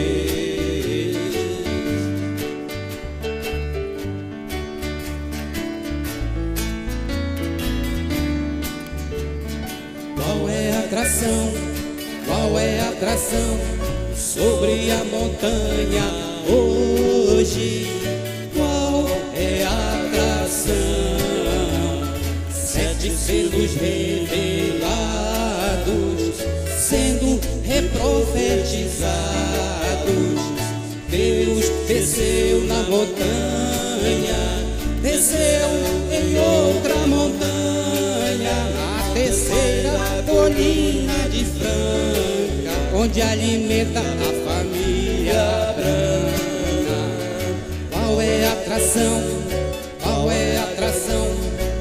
Qual é a atração? Qual é a atração sobre a montanha hoje? Qual é a atração? 7 selos revelados, sendo reprofetizados. Deus desceu na montanha, desceu em outra montanha, na terceira colina de Franca, onde alimenta a família branca. Qual é a atração? Qual é a atração?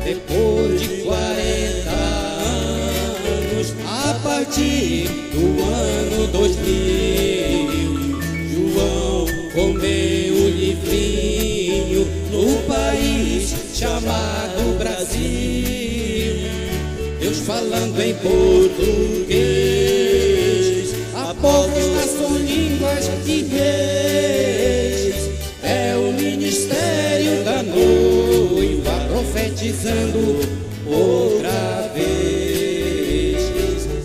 Depois de 40 anos, a partir do ano 2000, João comeu o livrinho no país chamado Brasil. Deus falando em português a povos, nações, línguas e reis. É o ministério da noiva profetizando outra vez.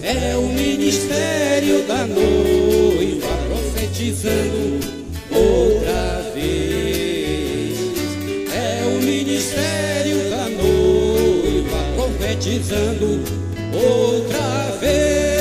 É o ministério da noiva profetizando outra vez. É o ministério da noiva profetizando outra vez.